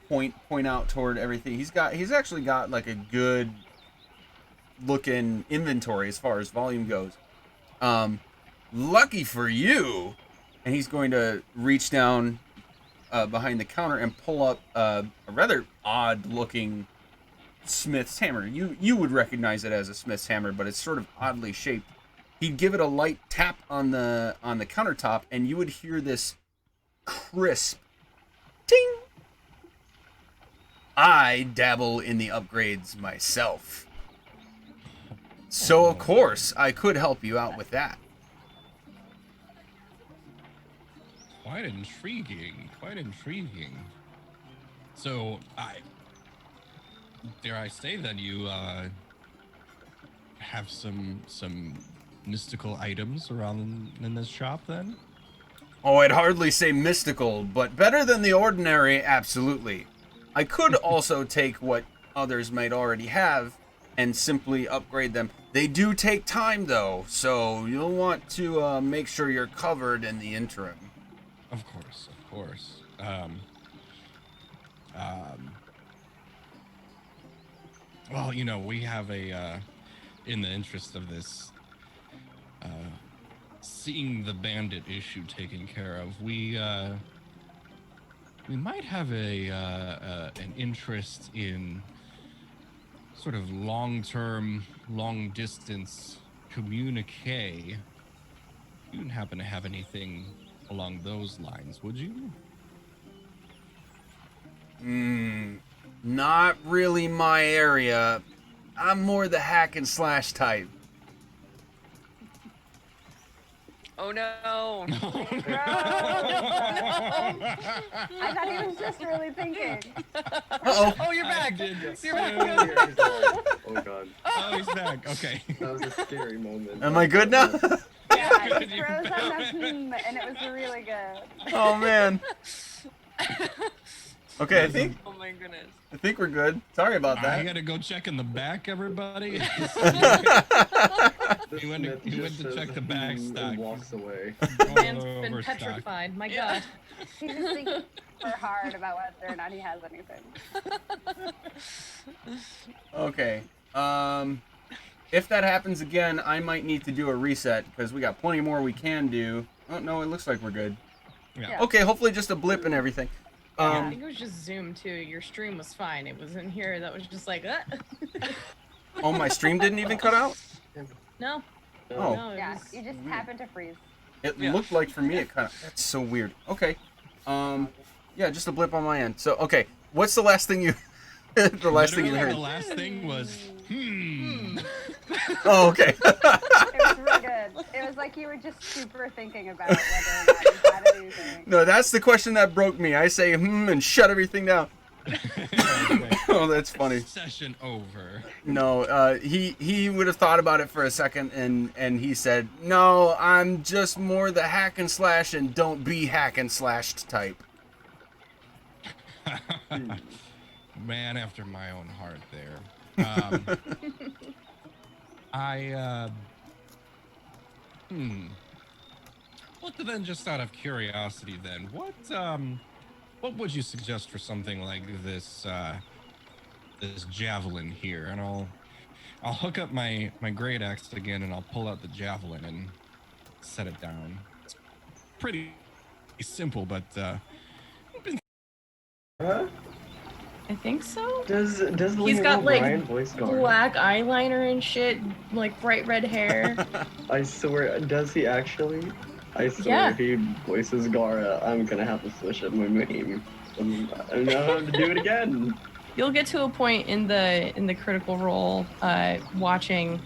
Speaker 3: point out toward everything. He's actually got like a good looking inventory as far as volume goes. Lucky for you, and he's going to reach down behind the counter and pull up a rather odd looking smith's hammer. You would recognize it as a smith's hammer, but it's sort of oddly shaped. He'd give it a light tap on the countertop, and you would hear this crisp ting. I dabble in the upgrades myself, so of course I could help you out with that.
Speaker 6: Quite intriguing. Quite intriguing. So, dare I say that you have some mystical items around in this shop then?
Speaker 3: Oh, I'd hardly say mystical, but better than the ordinary, absolutely. I could also take what others might already have and simply upgrade them. They do take time though, so you'll want to make sure you're covered in the interim.
Speaker 6: Of course, of course. Well, you know, we have a, in the interest of this, seeing the bandit issue taken care of, we might have an interest in sort of long-term, long-distance communique. You wouldn't happen to have anything along those lines, would you?
Speaker 3: Not really my area. I'm more the hack and slash type.
Speaker 5: Oh no!
Speaker 1: I thought he was just really thinking.
Speaker 3: Uh-oh.
Speaker 5: Oh, you're back!
Speaker 6: Did
Speaker 5: You're back!
Speaker 4: Oh god,
Speaker 6: Oh, he's back. Okay.
Speaker 4: that was a scary moment.
Speaker 3: Am I good now?
Speaker 1: Yeah, he
Speaker 6: You're
Speaker 1: froze on
Speaker 6: back.
Speaker 1: the and it was really good.
Speaker 3: Oh man. Okay, I
Speaker 5: Oh my goodness.
Speaker 3: think we're good. Sorry about
Speaker 6: I
Speaker 3: that.
Speaker 6: gotta go check in the back, everybody.
Speaker 4: This
Speaker 6: He went to-
Speaker 4: Smith
Speaker 6: he went
Speaker 4: just
Speaker 6: to check
Speaker 4: says,
Speaker 6: the back
Speaker 4: "Hmm,"
Speaker 6: stack.
Speaker 4: and walks away.
Speaker 2: Man's been
Speaker 6: Overstock.
Speaker 2: petrified. My
Speaker 5: Yeah.
Speaker 2: God.
Speaker 1: He's just thinking super hard about whether or not he has anything.
Speaker 3: Okay. If that happens again, I might need to do a reset because we got plenty more we can do. Oh no, it looks like we're good.
Speaker 6: Yeah.
Speaker 3: Okay, hopefully just a blip and everything.
Speaker 2: I think it was just Zoom too. Your stream was fine. It was in here that was just like,
Speaker 3: Oh, my stream didn't even cut out?
Speaker 2: no.
Speaker 3: Oh.
Speaker 2: No, it
Speaker 1: Yeah,
Speaker 2: was,
Speaker 1: you just happened to freeze.
Speaker 3: It
Speaker 5: Yeah.
Speaker 3: looked like for me it kind of. That's so weird. Okay. Yeah, just a blip on my end. So, okay, what's the last thing you? The last thing you
Speaker 6: Literally,
Speaker 3: heard?
Speaker 6: The last thing was,
Speaker 3: Oh, okay.
Speaker 1: It was real good. It was like you were just super thinking about whether or not you had anything.
Speaker 3: No, that's the question that broke me. I say and shut everything down. Oh, that's funny.
Speaker 6: Session over.
Speaker 3: No, he would have thought about it for a second, and he said, "No, I'm just more the hack and slash and don't be hack and slashed type."
Speaker 6: Man after my own heart there. Well, then, just out of curiosity, then, what would you suggest for something like this, this javelin here? And I'll hook up my great axe again, and I'll pull out the javelin and set it down. It's pretty simple, but
Speaker 4: Huh?
Speaker 2: I think so.
Speaker 4: Does
Speaker 2: He's
Speaker 4: Liam
Speaker 2: got like
Speaker 4: O'Brien voice guard?
Speaker 2: black eyeliner and shit, like bright red hair.
Speaker 4: I swear, does he actually? I swear,
Speaker 2: Yeah.
Speaker 4: if he voices Gara, I'm gonna have to switch up my name. I don't know how to do it again.
Speaker 2: You'll get to a point in the Critical Role watching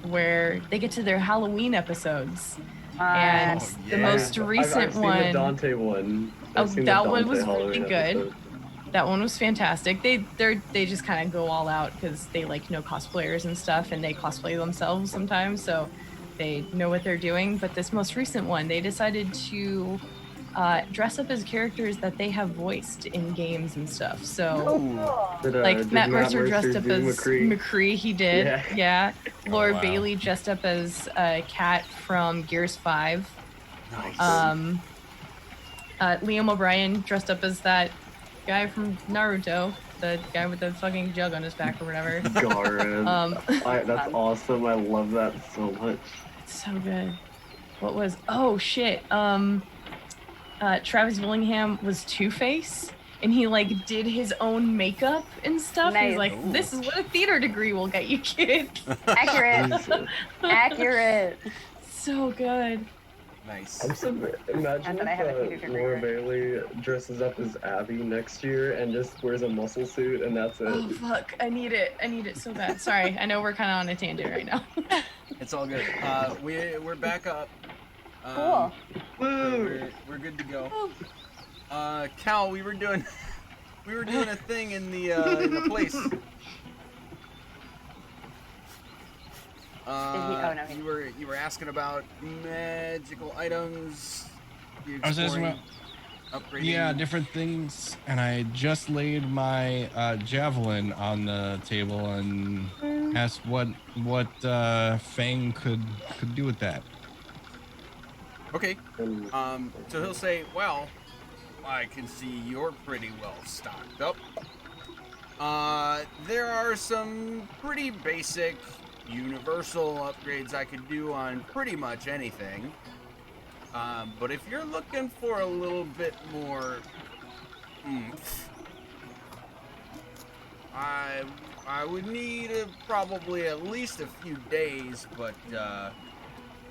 Speaker 2: where they get to their Halloween episodes, and
Speaker 3: Oh,
Speaker 2: the
Speaker 3: yeah.
Speaker 2: most recent
Speaker 4: I've seen
Speaker 2: one.
Speaker 4: the Dante one.
Speaker 2: Oh,
Speaker 4: I've seen
Speaker 2: that
Speaker 4: the
Speaker 2: one
Speaker 4: Dante
Speaker 2: was really
Speaker 4: Halloween
Speaker 2: good.
Speaker 4: episode.
Speaker 2: That one was fantastic. They just kind of go all out because they like know cosplayers and stuff, and they cosplay themselves sometimes, so they know what they're doing. But this most recent one, they decided to dress up as characters that they have voiced in games and stuff. So like
Speaker 4: Did
Speaker 2: Matt Mercer dressed up
Speaker 4: do
Speaker 2: as McCree, he did.
Speaker 4: Yeah.
Speaker 2: Yeah. Laura
Speaker 6: wow.
Speaker 2: Bailey dressed up as Kat from Gears 5.
Speaker 3: Nice.
Speaker 2: Liam O'Brien dressed up as that guy from Naruto, the guy with the fucking jug on his back or whatever.
Speaker 4: Garen. That's awesome. I love that so much.
Speaker 2: It's so good. What was? Oh shit. Travis Willingham was Two-Face, and he like did his own makeup and stuff.
Speaker 1: Nice.
Speaker 2: He's like,
Speaker 3: Ooh.
Speaker 2: "This is what a theater degree will get you, kid."
Speaker 1: Accurate.
Speaker 4: Jesus.
Speaker 1: Accurate.
Speaker 2: So good.
Speaker 3: Nice.
Speaker 4: I'm so imagine
Speaker 1: Not that I have a theater
Speaker 4: if
Speaker 1: degree,
Speaker 4: Laura
Speaker 1: right?
Speaker 4: Bailey dresses up as Abby next year and just wears a muscle suit and that's it.
Speaker 2: Oh fuck! I need it. I need it so bad. Sorry, I know we're kind of on a tangent right now.
Speaker 3: It's all good. We're back up.
Speaker 1: Cool.
Speaker 3: We're good to go. Cal, we were doing a thing in the place.
Speaker 1: Oh, no, he-
Speaker 3: You were asking about magical items. You
Speaker 6: I was asking
Speaker 3: exploring, upgrading.
Speaker 6: Yeah, different things. And I just laid my javelin on the table and asked what Fang could do with that.
Speaker 3: Okay.
Speaker 4: And
Speaker 3: So he'll say, "Well, I can see you're pretty well stocked up. There are some pretty basic, universal upgrades I could do on pretty much anything. But if you're looking for a little bit more oomph, I would need probably at least a few days, but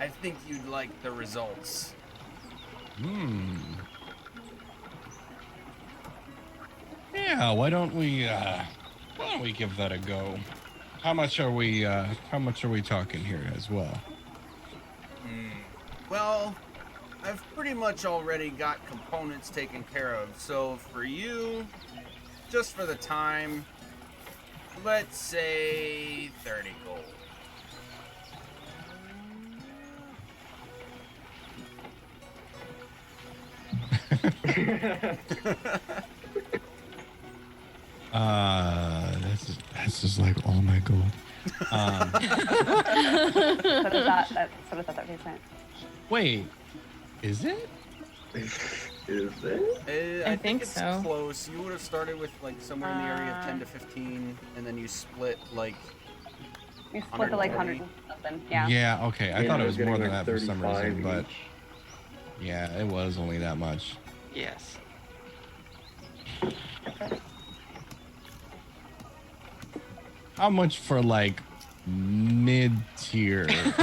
Speaker 3: I think you'd like the results."
Speaker 6: Yeah, why don't we give that a go? How much are we talking here as well?
Speaker 3: Well, I've pretty much already got components taken care of, so for you, just for the time, let's say 30 gold.
Speaker 6: This is like all my gold.
Speaker 1: That's what I thought that meant.
Speaker 6: Wait, is it?
Speaker 4: is it?
Speaker 3: I
Speaker 2: think
Speaker 3: it's
Speaker 2: so.
Speaker 3: close. You would have started with like somewhere in the area of 10 to 15, and then you split like.
Speaker 1: We split to like 100 and something. Yeah.
Speaker 6: Yeah. Okay. I thought it was
Speaker 4: getting
Speaker 6: more than
Speaker 4: like
Speaker 6: that for some
Speaker 4: 35
Speaker 6: reason, but
Speaker 4: each.
Speaker 6: yeah, it was only that much.
Speaker 5: Yes.
Speaker 6: How much for like mid-tier?
Speaker 1: Just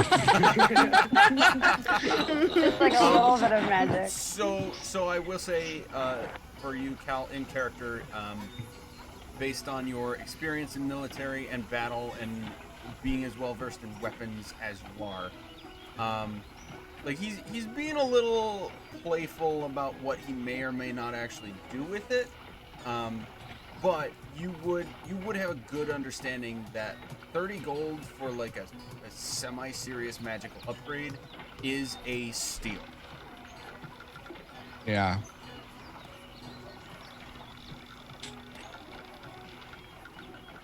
Speaker 1: like a little bit of magic.
Speaker 3: So I will say, for you, Cal, in character, based on your experience in military and battle and being as well versed in weapons as you are, like he's being a little playful about what he may or may not actually do with it. But you would have a good understanding that 30 gold for like a semi-serious magical upgrade is a steal.
Speaker 6: Yeah.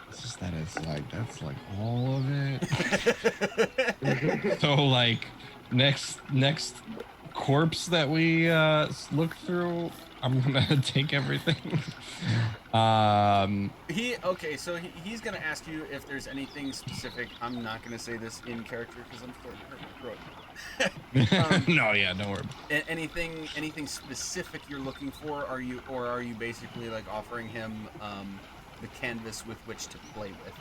Speaker 6: It's just that that's like all of it. So like next corpse that we look through, I'm gonna take everything.
Speaker 3: So he's gonna ask you if there's anything specific. I'm not gonna say this in character because I'm starting to hurt my throat.
Speaker 6: No, yeah, don't worry.
Speaker 3: Anything specific you're looking for? Are you basically like offering him the canvas with which to play with?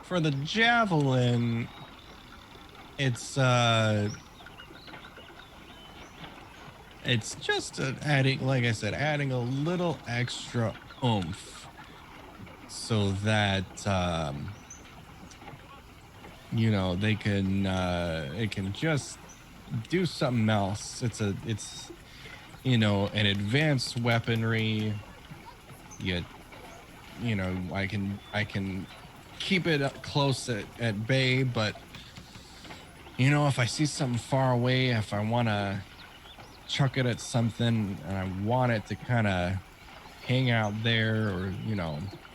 Speaker 6: For the javelin, it's just adding, like I said, adding a little extra oomph, so that they can it can just do something else. an advanced weaponry. Yet, I can keep it up close at bay, but if I see something far away, if I want to chuck it at something and I want it to kind of hang out there, or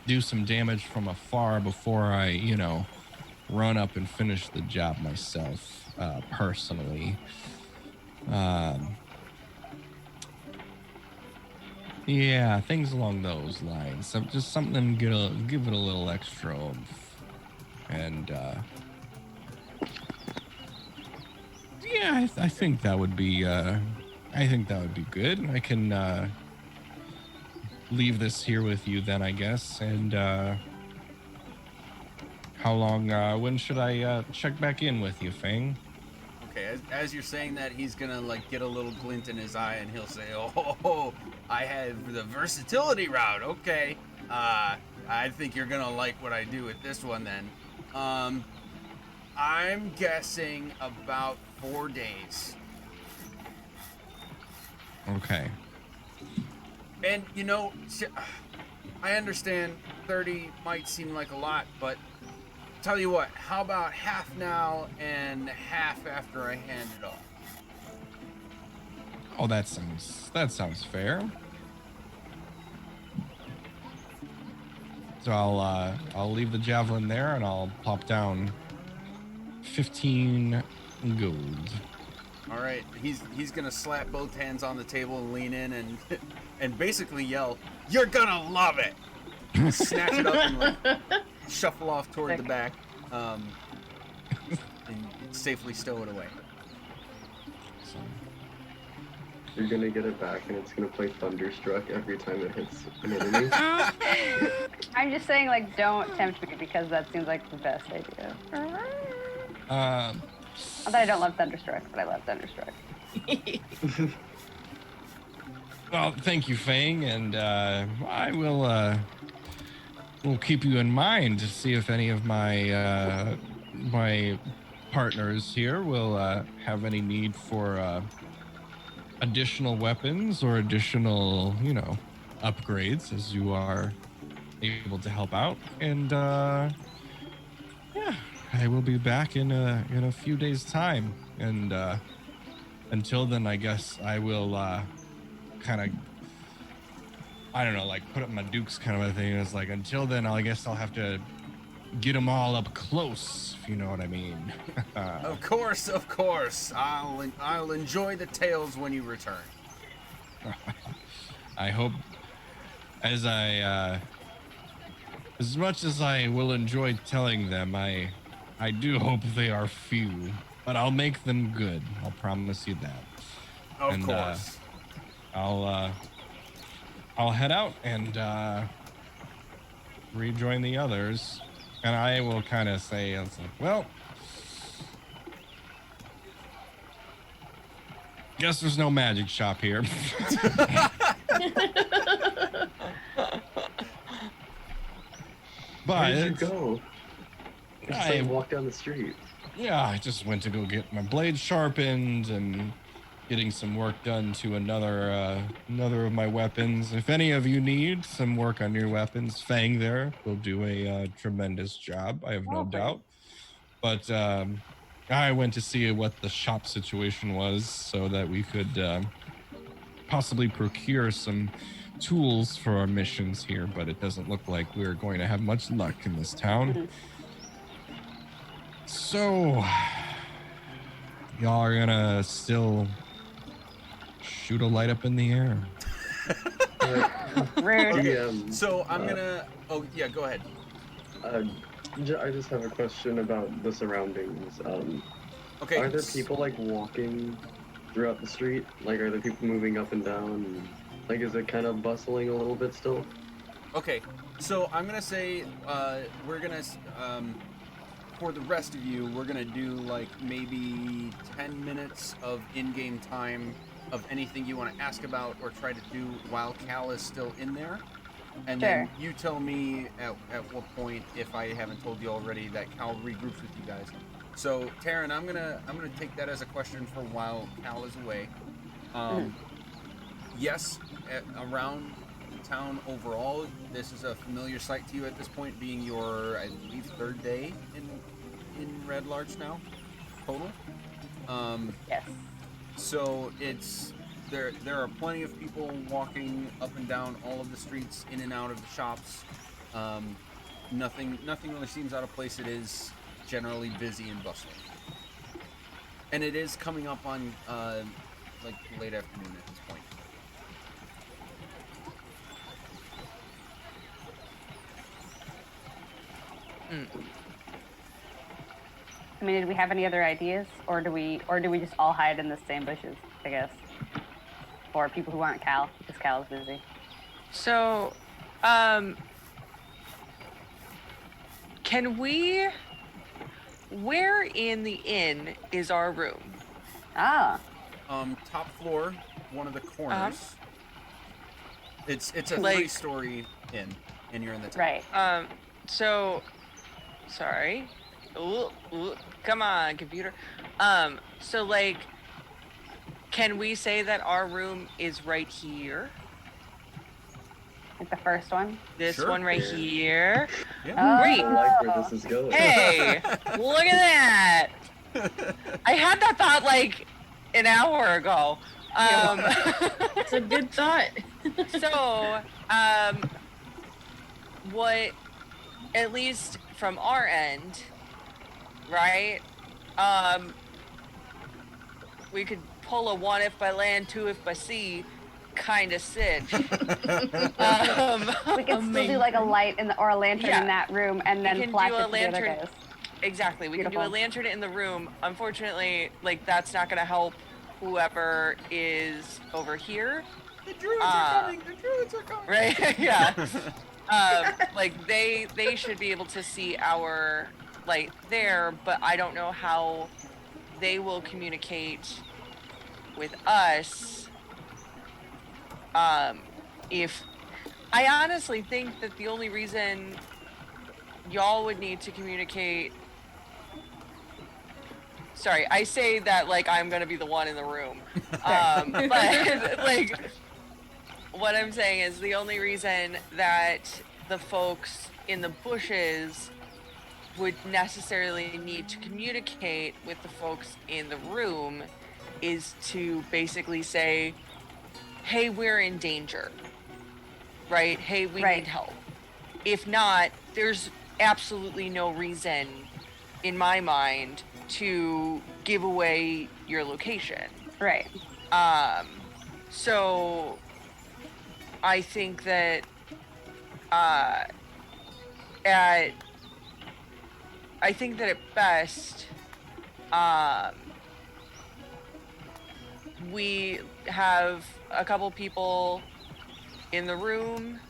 Speaker 6: do some damage from afar before I run up and finish the job myself, personally. Yeah, things along those lines. So just something give it a little extra oomph. And yeah, I think that would be good. I can leave this here with you then, I guess. And how long when should I check back in with you, Fang?
Speaker 3: Okay, as you're saying that, he's gonna like get a little glint in his eye, and he'll say, "Oh, I have the versatility route. Okay, I think you're gonna like what I do with this one then. I'm guessing about 4 days.
Speaker 6: Okay.
Speaker 3: And I understand 30 might seem like a lot, but tell you what, how about half now and half after I hand it off?
Speaker 6: Oh, that sounds fair. So I'll leave the javelin there, and I'll pop down 15 gold.
Speaker 3: All right, he's gonna slap both hands on the table and lean in and and basically yell, "You're gonna love it!" Snatch it up and like shuffle off toward the back, and safely stow it away.
Speaker 6: So,
Speaker 4: You're gonna get it back, and it's gonna play Thunderstruck every time it hits an enemy.
Speaker 1: I'm just saying, like, don't tempt me because that seems like the best idea. Not that I don't love Thunderstruck, but I love Thunderstruck.
Speaker 6: well, thank you, Fang, and I will keep you in mind to see if any of my my partners here will have any need for additional weapons or additional, upgrades as you are able to help out. And yeah, I will be back in a few days' time. And until then, I guess I will kind of, I don't know, like put up my dukes kind of a thing. It's like, until then, I guess I'll have to get them all up close, if you know what I mean.
Speaker 3: Of course. I'll enjoy the tales when you return.
Speaker 6: I hope, as much as I will enjoy telling them, I do hope they are few, but I'll make them good. I'll promise you that.
Speaker 3: Of course.
Speaker 6: I'll head out and rejoin the others, and I will kind of say, it's like, well, guess there's no magic shop here. But
Speaker 4: Where did you go? Just like walk down the street.
Speaker 6: Yeah, I just went to go get my blade sharpened and getting some work done to another of my weapons. If any of you need some work on your weapons, Fang there will do a tremendous job, I have no doubt. But I went to see what the shop situation was so that we could possibly procure some tools for our missions here, but it doesn't look like we're going to have much luck in this town. So, y'all are gonna still shoot a light up in the air?
Speaker 1: Rude.
Speaker 4: DM,
Speaker 3: So I'm gonna. Oh yeah, go ahead.
Speaker 4: I just have a question about the surroundings.
Speaker 3: Okay.
Speaker 4: Are there people like walking throughout the street? Like, are there people moving up and down? Like, is it kind of bustling a little bit still?
Speaker 3: Okay, so I'm gonna say we're gonna for the rest of you, we're gonna do like maybe 10 minutes of in-game time of anything you want to ask about or try to do while Cal is still in there, and then you tell me at what point, if I haven't told you already, that Cal regroups with you guys. So Taryn, I'm gonna take that as a question for while Cal is away. yes, around town overall, this is a familiar sight to you at this point, being your, I believe, third day in Red Larch now, total.
Speaker 1: Yes.
Speaker 3: So it's there are plenty of people walking up and down all of the streets, in and out of the shops. Nothing really seems out of place. It is generally busy and bustling, and it is coming up on like late afternoon at this point.
Speaker 1: I mean, did we have any other ideas, or do we just all hide in the same bushes? I guess, for people who aren't Cal, because Cal is busy.
Speaker 5: So, can we? Where in the inn is our room?
Speaker 1: Ah,
Speaker 3: Top floor, one of the corners. It's a
Speaker 5: Like-
Speaker 3: 3-story inn, and you're in the top.
Speaker 1: right.
Speaker 5: So, sorry. Ooh, come on, computer. So like, can we say that our room is right here?
Speaker 1: Like the first one.
Speaker 5: This
Speaker 3: Sure.
Speaker 5: one right here.
Speaker 3: Yeah.
Speaker 5: Great.
Speaker 4: I like where this is going.
Speaker 5: Hey, look at that. I had that thought like an hour ago.
Speaker 2: It's a good thought.
Speaker 5: So, what, at least from our end, right? We could pull a 1 if by land, 2 if by sea kind of sitch.
Speaker 1: We could still do like a light or a lantern
Speaker 5: Yeah.
Speaker 1: in that room, and then
Speaker 5: can
Speaker 1: flash
Speaker 5: do
Speaker 1: it
Speaker 5: a
Speaker 1: to the other
Speaker 5: lantern.
Speaker 1: guys.
Speaker 5: Exactly. We can do a
Speaker 1: Beautiful.
Speaker 5: lantern in the room. Unfortunately, like that's not going to help whoever is over here.
Speaker 3: The druids are coming! The druids are coming!
Speaker 5: Right? Yeah. Like they should be able to see our light there, but I don't know how they will communicate with us. If I honestly think that the only reason y'all would need to communicate. Sorry, I say that like I'm gonna be the one in the room. But like what I'm saying is the only reason that the folks in the bushes would necessarily need to communicate with the folks in the room is to basically say, hey, we're in danger. Right? Hey, we
Speaker 1: Right.
Speaker 5: need help. If not, there's absolutely no reason in my mind to give away your location.
Speaker 1: Right.
Speaker 5: So I think that at best we have a couple people in the room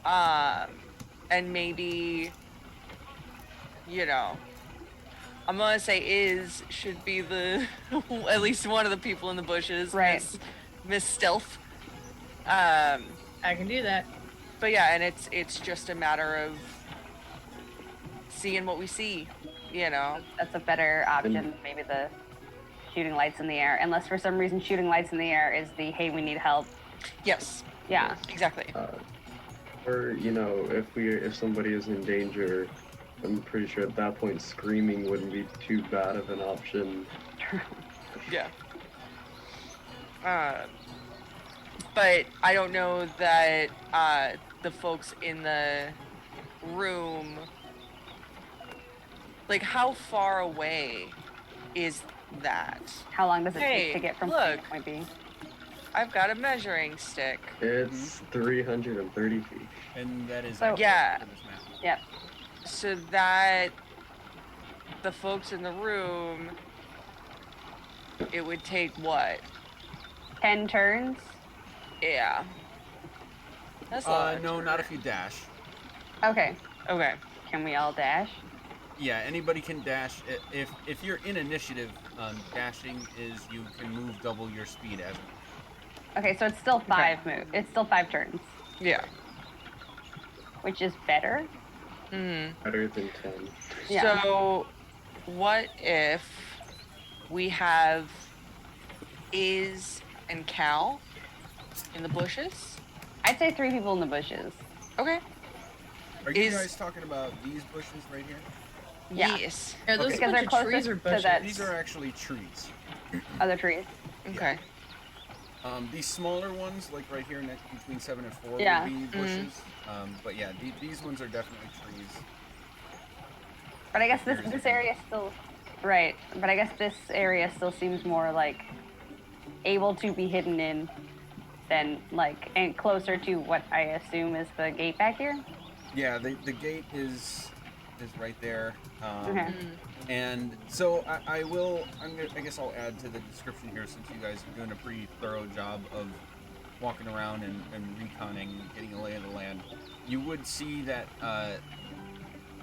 Speaker 5: and maybe, you know, I'm gonna say should be the at least one of the people in the bushes,
Speaker 1: Right.
Speaker 5: Miss Stealth.
Speaker 2: I can do that.
Speaker 5: But yeah, and it's just a matter of seeing what we see, you know.
Speaker 1: That's a better option than maybe the shooting lights in the air. Unless for some reason shooting lights in the air is the hey, we need help.
Speaker 5: Yes,
Speaker 1: Yeah.
Speaker 5: exactly.
Speaker 4: Or if somebody is in danger, I'm pretty sure at that point screaming wouldn't be too bad of an option.
Speaker 5: Yeah. But I don't know that the folks in the room, like, how far away is that?
Speaker 1: How long does it
Speaker 5: Hey,
Speaker 1: take to get from
Speaker 5: look.
Speaker 1: point to point B?
Speaker 5: I've got a measuring stick.
Speaker 4: It's 330 feet.
Speaker 3: And that is
Speaker 1: So-
Speaker 3: accurate
Speaker 5: Yeah.
Speaker 3: for this map.
Speaker 1: Yep.
Speaker 5: So that the folks in the room, it would take what?
Speaker 1: 10 turns.
Speaker 5: Yeah. That's a lot.
Speaker 3: No, not if you dash.
Speaker 1: Okay.
Speaker 5: Okay.
Speaker 1: Can we all dash?
Speaker 3: Yeah, anybody can dash. If you're in initiative, dashing is you can move double your speed as well.
Speaker 1: Okay, so it's still 5 move. It's still 5 turns,
Speaker 5: Yeah.
Speaker 1: which is better.
Speaker 4: Better than 10.
Speaker 1: Yeah.
Speaker 5: So, what if we have Iz and Cal In the bushes?
Speaker 1: I'd say 3 people in the bushes.
Speaker 5: Okay.
Speaker 3: Are you
Speaker 5: Is-
Speaker 3: guys talking about these bushes right here?
Speaker 1: Yeah.
Speaker 5: Yes.
Speaker 2: Are those
Speaker 3: Okay.
Speaker 2: a
Speaker 1: Because
Speaker 2: bunch
Speaker 1: they're
Speaker 2: of trees
Speaker 1: closer
Speaker 2: or
Speaker 1: to
Speaker 2: bushes?
Speaker 1: that-
Speaker 3: These are actually trees.
Speaker 1: Other trees.
Speaker 5: Okay.
Speaker 3: These smaller ones, like right here next between 7 and 4,
Speaker 1: Yeah.
Speaker 3: would be bushes. But yeah, these ones are definitely trees.
Speaker 1: But I guess
Speaker 3: Here's
Speaker 1: this
Speaker 3: the-
Speaker 1: area still, right? But I guess this area still seems more like able to be hidden in than like and closer to what I assume is the gate back here.
Speaker 3: Yeah, the gate is right there.
Speaker 1: Okay.
Speaker 3: And so I guess I'll add to the description here, since you guys are doing a pretty thorough job of walking around and reconning, getting a lay of the land. You would see that,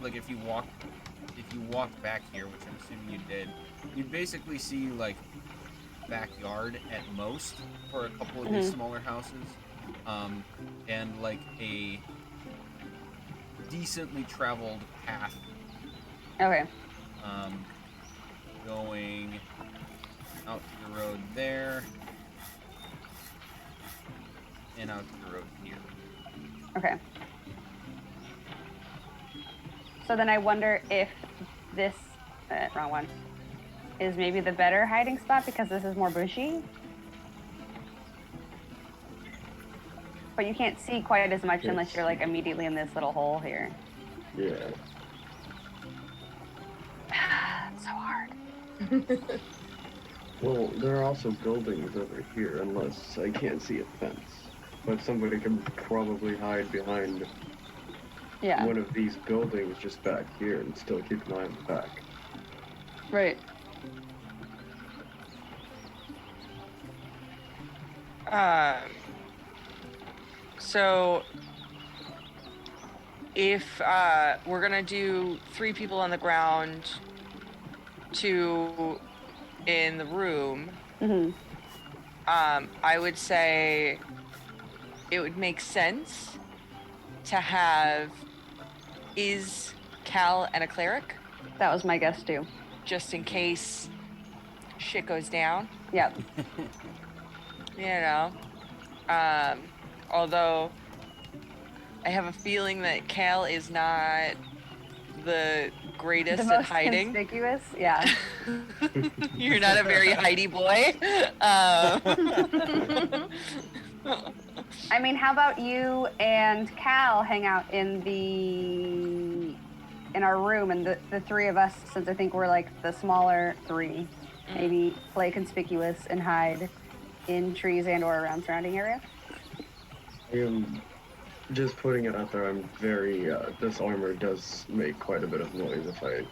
Speaker 3: like if you walked back here, which I'm assuming you did, you'd basically see like backyard at most for a couple of these smaller houses, and like a decently traveled path,
Speaker 1: Okay.
Speaker 3: going out to the road there and out to the road here.
Speaker 1: Okay. So then I wonder if this wrong one is maybe the better hiding spot because this is more bushy. But you can't see quite as much unless you're like immediately in this little hole here.
Speaker 4: Yeah.
Speaker 1: It's so hard.
Speaker 4: Well, there are also buildings over here, unless I can't see a fence. But somebody could probably hide behind
Speaker 1: Yeah.
Speaker 4: one of these buildings just back here and still keep an eye on the back.
Speaker 1: Right.
Speaker 5: So if we're gonna do 3 people on the ground, 2 in the room,
Speaker 1: Mhm.
Speaker 5: I would say it would make sense to have Cal and a cleric,
Speaker 1: That was my guess too.
Speaker 5: just in case shit goes down.
Speaker 1: Yep.
Speaker 5: You know. Although I have a feeling that Cal is not the greatest
Speaker 1: The
Speaker 5: at
Speaker 1: most
Speaker 5: hiding.
Speaker 1: conspicuous. Yeah.
Speaker 5: You're not a very hidey boy.
Speaker 1: I mean, how about you and Cal hang out in our room, and the 3 of us, since I think we're like the smaller 3, maybe play conspicuous and hide in trees and or around surrounding area.
Speaker 4: I am just putting it out there. I'm very. This armor does make quite a bit of noise if I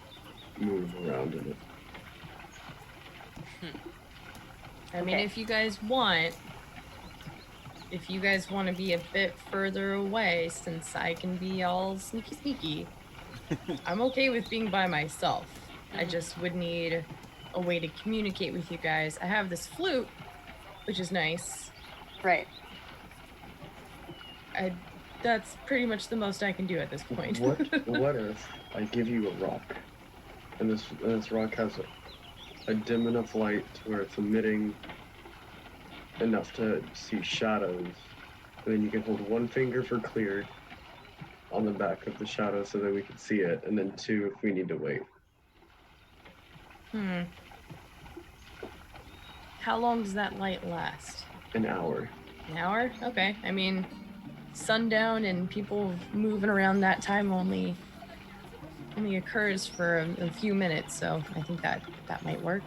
Speaker 4: move around in it.
Speaker 2: I mean,
Speaker 1: Okay.
Speaker 2: if you guys want to be a bit further away, since I can be all sneaky, I'm okay with being by myself. I just would need a way to communicate with you guys. I have this flute, which is nice.
Speaker 1: Right.
Speaker 2: That's pretty much the most I can do at this point.
Speaker 4: What if I give you a rock, and this rock has a dim enough light to where it's emitting enough to see shadows, and then you can hold 1 finger for clear on the back of the shadow so that we can see it, and then 2 if we need to wait.
Speaker 2: How long does that light last?
Speaker 4: An hour.
Speaker 2: An hour? Okay. I mean, sundown and people moving around that time only occurs for a few minutes, so I think that might work.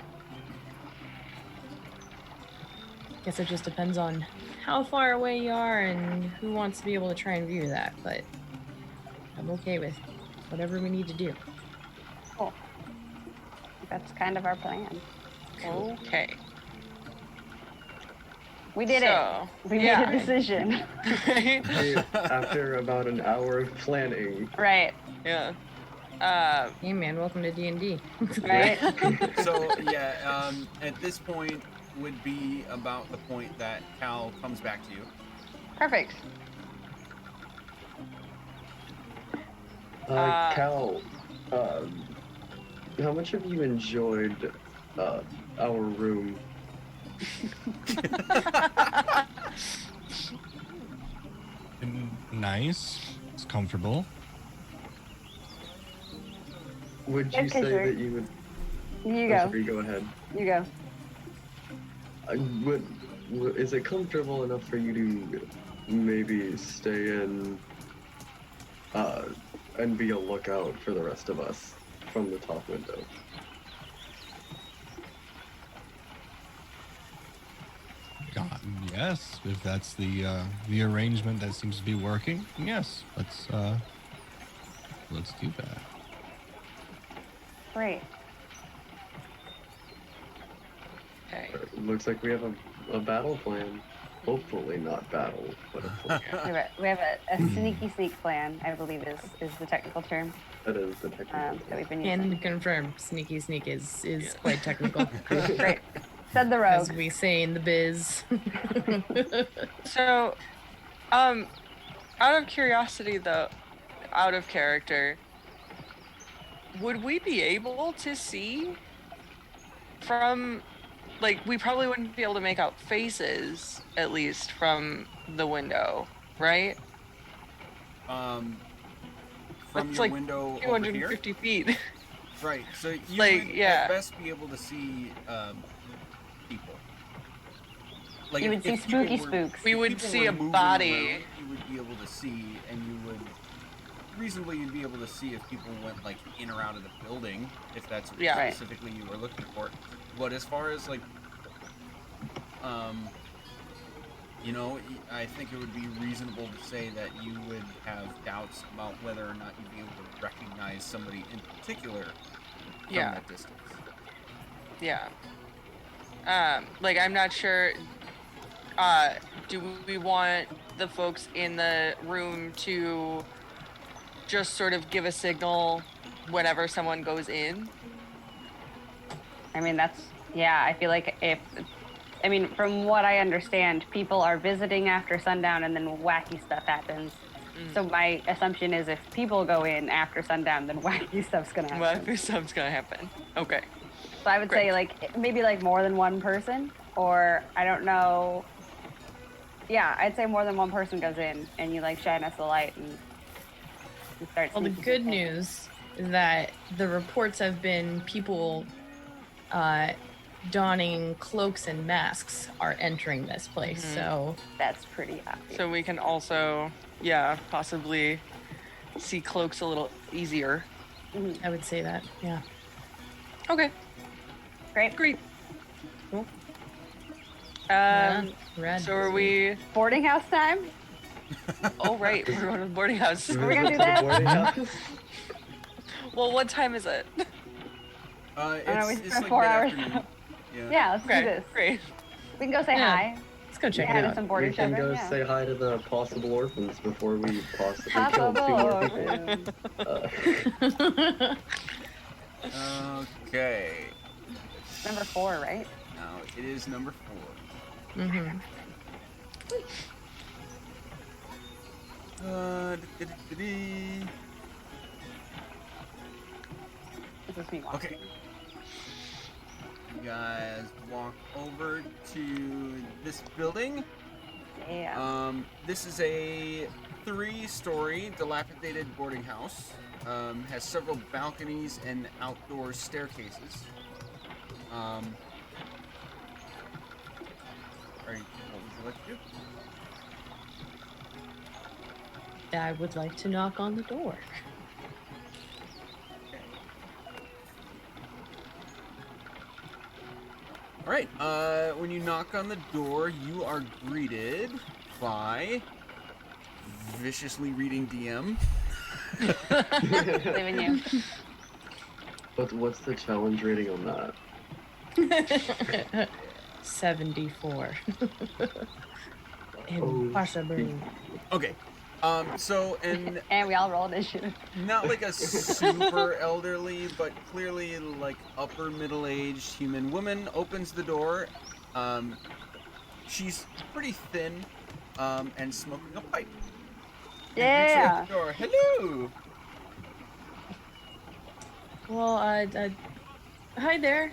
Speaker 2: Guess it just depends on how far away you are and who wants to be able to try and view that, but I'm okay with whatever we need to do.
Speaker 1: Cool. That's kind of our plan.
Speaker 5: Okay.
Speaker 1: We did
Speaker 5: So,
Speaker 1: it. We
Speaker 5: yeah.
Speaker 1: made a decision.
Speaker 4: After about an hour of planning,
Speaker 1: Right.
Speaker 5: Yeah.
Speaker 2: Hey man, welcome to D&D.
Speaker 1: Right.
Speaker 3: So yeah, at this point would be about the point that Cal comes back to you.
Speaker 1: Perfect.
Speaker 4: Cal, how much have you enjoyed our room?
Speaker 6: nice. It's comfortable.
Speaker 4: Would you
Speaker 1: Okay,
Speaker 4: say
Speaker 1: sure.
Speaker 4: that you would?
Speaker 1: You
Speaker 4: Oh,
Speaker 1: go.
Speaker 4: sorry, go ahead.
Speaker 1: You go.
Speaker 4: Is it comfortable enough for you to maybe stay in and be a lookout for the rest of us from the top window?
Speaker 6: Yes, if that's the arrangement that seems to be working. Yes, let's do that.
Speaker 1: Great.
Speaker 5: Okay.
Speaker 4: Looks like we have a battle plan. Hopefully not battle, but a plan.
Speaker 1: We have a sneaky sneak plan, I believe is the technical term
Speaker 4: That is the technical
Speaker 1: that
Speaker 4: term.
Speaker 1: we've been using.
Speaker 2: Can confirm, sneaky sneak is
Speaker 5: Yeah.
Speaker 2: quite technical,
Speaker 1: Great. Said the
Speaker 2: as
Speaker 1: rogue.
Speaker 2: we say in the biz.
Speaker 5: So, out of curiosity though, out of character, would we be able to see from, like, we probably wouldn't be able to make out faces, at least from the window, right?
Speaker 3: From
Speaker 5: That's
Speaker 3: your
Speaker 5: like
Speaker 3: window over here?
Speaker 5: 250 feet.
Speaker 3: Right, so you
Speaker 5: Like,
Speaker 3: would
Speaker 5: yeah.
Speaker 3: at best be able to see people. Like
Speaker 1: You would see
Speaker 3: people
Speaker 1: spooky
Speaker 3: were-
Speaker 1: spooks.
Speaker 5: We
Speaker 3: if
Speaker 5: would
Speaker 3: people
Speaker 5: see
Speaker 3: were
Speaker 5: a
Speaker 3: moving
Speaker 5: body.
Speaker 3: around, you would be able to see, and you would reasonably you'd be able to see if people went like in or out of the building, if that's
Speaker 5: Yeah.
Speaker 1: Right.
Speaker 3: specifically you were looking for. But as far as like, you know, I think it would be reasonable to say that you would have doubts about whether or not you'd be able to recognize somebody in particular from
Speaker 5: Yeah.
Speaker 3: that distance.
Speaker 5: Yeah. Like, I'm not sure. Do we want the folks in the room to just sort of give a signal whenever someone goes in?
Speaker 1: I mean, I feel like from what I understand, people are visiting after sundown and then wacky stuff happens. So my assumption is if people go in after sundown, then wacky stuff's gonna happen.
Speaker 5: Well, something's gonna happen. Okay.
Speaker 1: So I would
Speaker 5: Great.
Speaker 1: say like maybe like more than one person, or I don't know. Yeah, I'd say more than one person goes in and you like shine us the light and start.
Speaker 2: Well, the
Speaker 1: sneaking
Speaker 2: good
Speaker 1: in.
Speaker 2: news is that the reports have been people donning cloaks and masks are entering this place.
Speaker 5: Mhm.
Speaker 2: So
Speaker 1: That's pretty obvious.
Speaker 5: So we can also, possibly see cloaks a little easier.
Speaker 2: I would say that, yeah.
Speaker 5: Okay.
Speaker 1: Great.
Speaker 5: Great.
Speaker 2: Cool.
Speaker 5: Um.
Speaker 2: Red.
Speaker 5: So are we?
Speaker 1: Boarding house time?
Speaker 5: Oh right, we're going to the boarding house.
Speaker 1: Are we gonna do that?
Speaker 4: Boarding house?
Speaker 5: Well, what time is it?
Speaker 1: know, we
Speaker 3: It's
Speaker 1: spent
Speaker 3: like
Speaker 1: 4 hours.
Speaker 3: mid-afternoon. Yeah.
Speaker 1: Yeah, let's do
Speaker 5: Okay.
Speaker 1: this.
Speaker 5: Great.
Speaker 1: We can go say
Speaker 2: Yeah.
Speaker 1: hi.
Speaker 2: Let's go check
Speaker 1: Yeah,
Speaker 2: it
Speaker 1: to
Speaker 2: out.
Speaker 1: some boarding
Speaker 4: We can
Speaker 1: children.
Speaker 4: go
Speaker 1: Yeah.
Speaker 4: say hi to the possible orphans before we possibly kill 2
Speaker 1: Possible
Speaker 4: more people.
Speaker 1: orphans.
Speaker 3: Okay.
Speaker 1: Number 4, right?
Speaker 3: Now it is number 4.
Speaker 2: Mm-hmm.
Speaker 3: Da-da-da-dee.
Speaker 1: This is me walking.
Speaker 3: Okay. You guys walk over to this building.
Speaker 1: Yeah.
Speaker 3: This is a 3-story dilapidated boarding house. Has several balconies and outdoor staircases. What would you like to do?
Speaker 2: I would like to knock on the door.
Speaker 3: All right. When you knock on the door, you are greeted by viciously reading DM.
Speaker 1: Leaving you.
Speaker 4: What's the challenge rating on that?
Speaker 2: 74.
Speaker 4: Oh,
Speaker 2: Impossible.
Speaker 3: Okay. And
Speaker 1: And we all roll initiative.
Speaker 3: not like a super elderly, but clearly like upper middle-aged human woman opens the door. She's pretty thin, and smoking a pipe. And greets you
Speaker 1: Yeah.
Speaker 3: at the door. Hello.
Speaker 2: Well, hi there.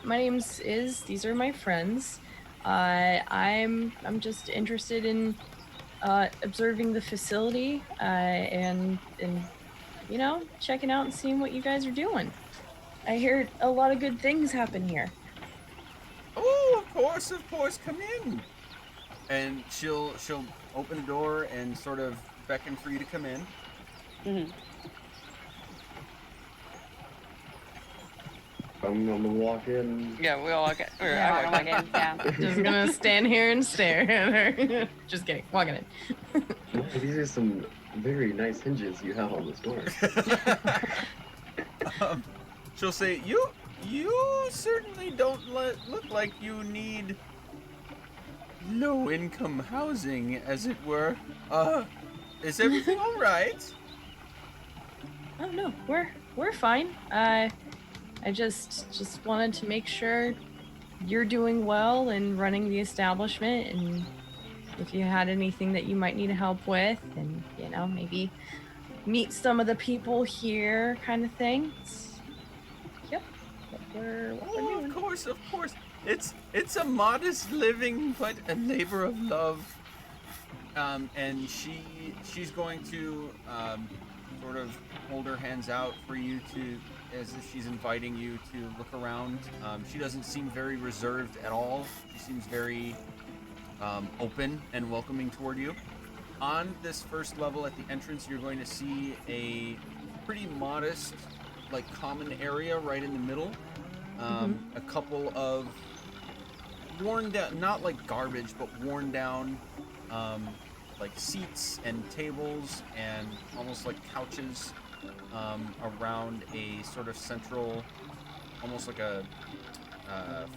Speaker 2: My name's Iz. These are my friends. I'm just interested in observing the facility and checking out and seeing what you guys are doing. I hear a lot of good things happen here.
Speaker 3: Oh, of course, come in. And she'll open the door and sort of beckon for you to come in.
Speaker 1: Mhm.
Speaker 4: I'm gonna walk in.
Speaker 5: Yeah, we all walk in. Or
Speaker 1: Yeah,
Speaker 5: I
Speaker 1: I
Speaker 5: walk
Speaker 1: walk
Speaker 5: in.
Speaker 1: in. Yeah.
Speaker 2: Just gonna stand here and stare at her. Just kidding. Walking in.
Speaker 4: Wow, these are some very nice hinges you have on this door.
Speaker 3: She'll say, "You certainly don't look like you need low-income housing, as it were. Is everything all right?"
Speaker 2: Oh no, we're fine. I just wanted to make sure you're doing well and running the establishment, and if you had anything that you might need help with, and maybe meet some of the people here, kind of thing. Yep, what we're
Speaker 3: Oh,
Speaker 2: doing.
Speaker 3: of course. It's a modest living, but a labor of love. And she's going to sort of hold her hands out for you to, as if she's inviting you to look around. She doesn't seem very reserved at all. She seems very open and welcoming toward you. On this first level at the entrance, you're going to see a pretty modest, like, common area right in the middle. A couple of worn down, not like garbage, but worn down, like seats and tables and almost like couches around a sort of central, almost like a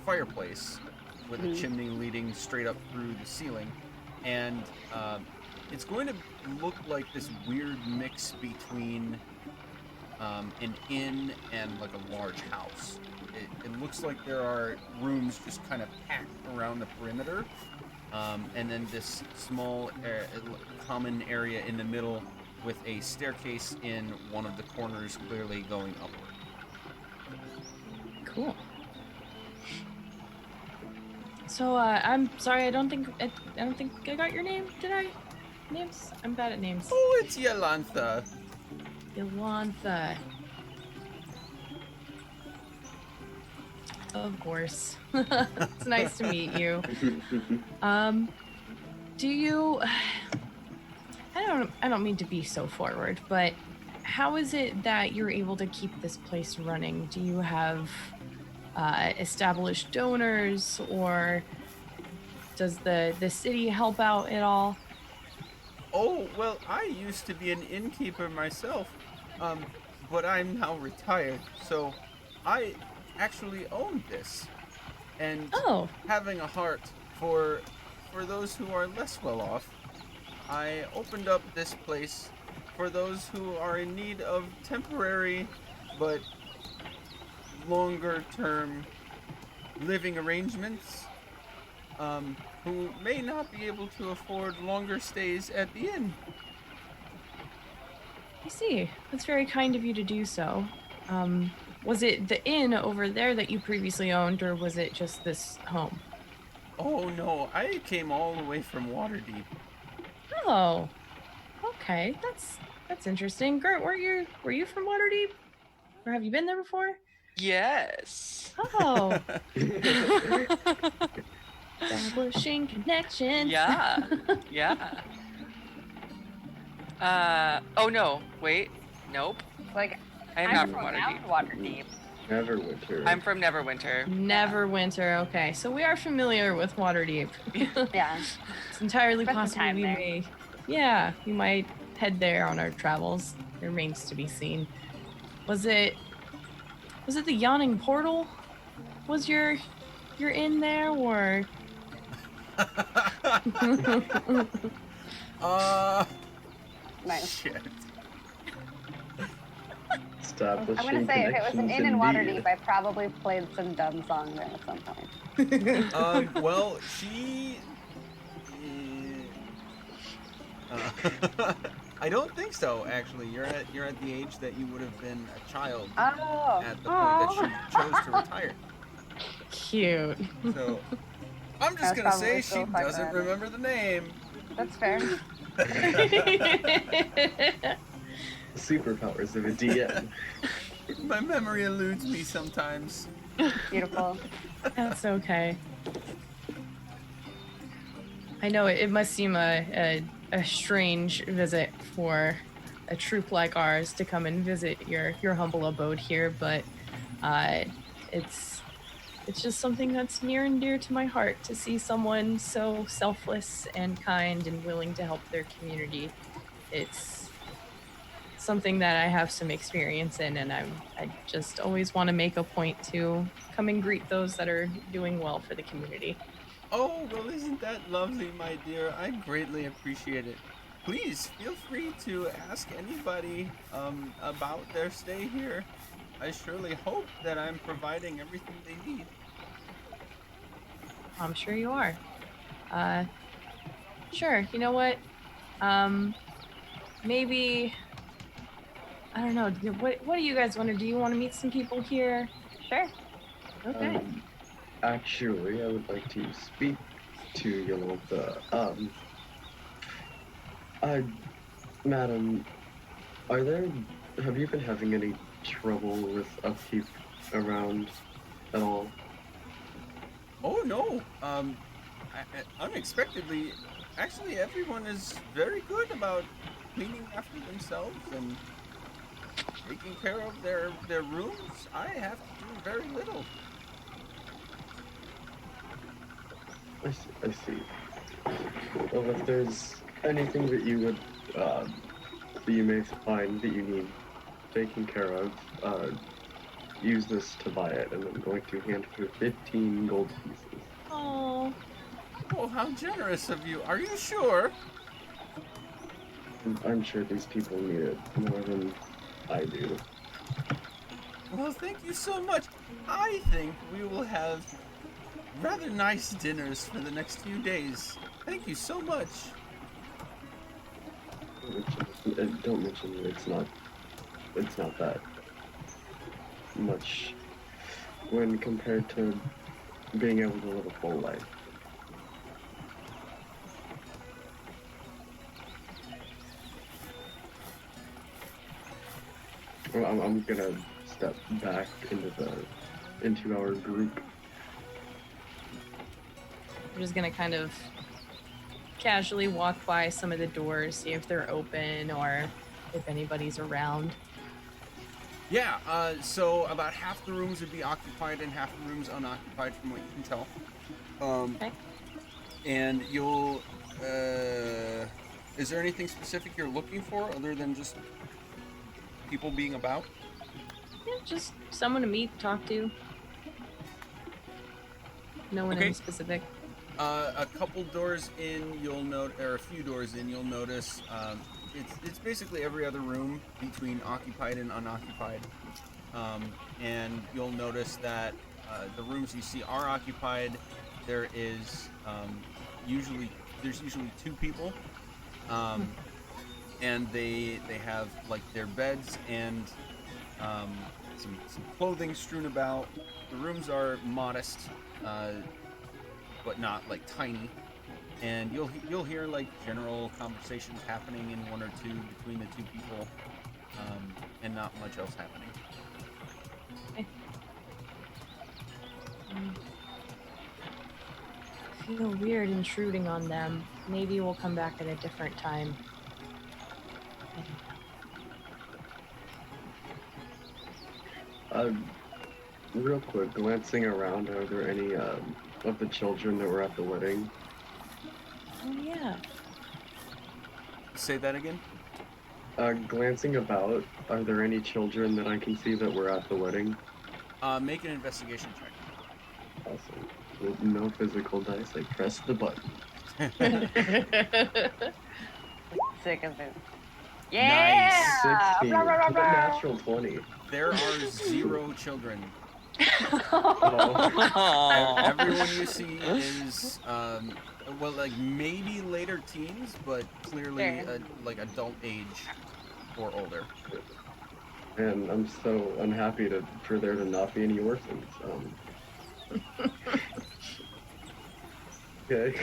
Speaker 3: fireplace with a chimney leading straight up through the ceiling. And it's going to look like this weird mix between an inn and like a large house. It looks like there are rooms just kind of packed around the perimeter, and then this small common area in the middle with a staircase in one of the corners clearly going upward.
Speaker 2: Cool. So I'm sorry, I don't think I got your name. Did I? Names? I'm bad at names.
Speaker 3: Oh, it's Yalantha.
Speaker 2: Yalantha. Of course. It's nice to meet you. Do you I don't mean to be so forward, but how is it that you're able to keep this place running? Do you have established donors, or does the city help out at all?
Speaker 3: Oh, well, I used to be an innkeeper myself, but I'm now retired, so I actually own this. And
Speaker 2: Oh,
Speaker 3: having a heart for those who are less well off, I opened up this place for those who are in need of temporary but longer term living arrangements, who may not be able to afford longer stays at the inn.
Speaker 2: I see. That's very kind of you to do so. Was it the inn over there that you previously owned, or was it just this home?
Speaker 3: Oh no, I came all the way from Waterdeep.
Speaker 2: Oh, okay. That's interesting. Gert, were you from Waterdeep, or have you been there before?
Speaker 5: Yes.
Speaker 2: Oh, establishing connections.
Speaker 5: Yeah. Yeah. Oh no. Wait. Nope.
Speaker 1: Like,
Speaker 5: I am
Speaker 1: I'm
Speaker 5: not from
Speaker 1: around
Speaker 5: Waterdeep.
Speaker 1: Waterdeep.
Speaker 4: Neverwinter.
Speaker 5: I'm from Neverwinter.
Speaker 2: Neverwinter. Okay, so we are familiar with Waterdeep.
Speaker 1: Yeah.
Speaker 2: It's entirely
Speaker 1: Spent some
Speaker 2: possible
Speaker 1: time
Speaker 2: we
Speaker 1: there.
Speaker 2: may. Yeah, we might head there on our travels. It remains to be seen. Was it the Yawning Portal? Was your inn there, or?
Speaker 1: Nice.
Speaker 3: Shit.
Speaker 4: Establishing
Speaker 1: I'm gonna say, if it was an inn in
Speaker 4: connections
Speaker 1: Waterdeep, I probably played some dumb song there at some point.
Speaker 3: Well, she. I don't think so. Actually, you're at the age that you would have been a child
Speaker 1: Oh.
Speaker 3: at the point that she chose to retire.
Speaker 2: Cute.
Speaker 3: So I'm just
Speaker 1: That's
Speaker 3: gonna say
Speaker 1: probably
Speaker 3: she
Speaker 1: still fucking
Speaker 3: doesn't
Speaker 1: around.
Speaker 3: remember the name.
Speaker 1: That's fair.
Speaker 4: Superpowers of a DM.
Speaker 3: My memory eludes me sometimes.
Speaker 1: Beautiful.
Speaker 2: That's okay. I know it must seem a strange visit for a troop like ours to come and visit your humble abode here, but it's just something that's near and dear to my heart to see someone so selfless and kind and willing to help their community. It's something that I have some experience in, and I just always want to make a point to come and greet those that are doing well for the community.
Speaker 3: Oh, well, isn't that lovely, my dear? I greatly appreciate it. Please feel free to ask anybody about their stay here. I surely hope that I'm providing everything they need.
Speaker 2: I'm sure you are. Uh, sure. You know what? Um, maybe I don't know. What do you guys want to do? You want to meet some people here?
Speaker 1: Sure.
Speaker 2: Okay.
Speaker 4: Actually, I would like to speak to Yalantha. Uh, Madam, have you been having any trouble with upkeep around at all?
Speaker 3: Oh no. Unexpectedly, actually, everyone is very good about cleaning after themselves and taking care of their rooms. I have to do very little.
Speaker 4: I see. Well, if there's anything that you would, that you may find that you need taken care of, use this to buy it, and I'm going to hand her 15 gold pieces.
Speaker 2: Oh,
Speaker 3: Oh, how generous of you. Are you sure?
Speaker 4: I'm sure these people need it more than I do.
Speaker 3: Well, thank you so much. I think we will have rather nice dinners for the next few days. Thank you so much.
Speaker 4: Don't mention that it's not that much when compared to being able to live a full life. Well, I'm gonna step back into our group.
Speaker 2: I'm just gonna kind of casually walk by some of the doors, see if they're open or if anybody's around.
Speaker 3: Yeah, so about half the rooms would be occupied and half the rooms unoccupied from what you can tell.
Speaker 2: Okay.
Speaker 3: And you'll, is there anything specific you're looking for other than just people being about?
Speaker 2: Yeah, just someone to meet, talk to. No one
Speaker 3: Okay.
Speaker 2: in specific.
Speaker 3: A couple doors in, you'll note, or a few doors in, you'll notice, it's basically every other room between occupied and unoccupied. And you'll notice that the rooms you see are occupied. There is usually two people, and they have like their beds and some clothing strewn about. The rooms are modest, but not like tiny. And you'll hear like general conversations happening in one or two between the two people, and not much else happening.
Speaker 2: Okay. I feel weird intruding on them. Maybe we'll come back at a different time. I don't know.
Speaker 4: Real quick, glancing around, are there any of the children that were at the wedding?
Speaker 2: Oh yeah.
Speaker 3: Say that again.
Speaker 4: Glancing about, are there any children that I can see that were at the wedding?
Speaker 3: Make an investigation check.
Speaker 4: Awesome. With no physical dice, I press the button.
Speaker 1: Sick of it. Yeah!
Speaker 4: 16.
Speaker 1: Rah, rah, rah, rah.
Speaker 4: Natural 20.
Speaker 3: There are 0 children.
Speaker 5: Oh.
Speaker 3: Everyone you see is, well, like maybe later teens, but clearly
Speaker 1: Sure.
Speaker 3: like adult age or older.
Speaker 4: And I'm so unhappy for there to not be any orphans. Okay.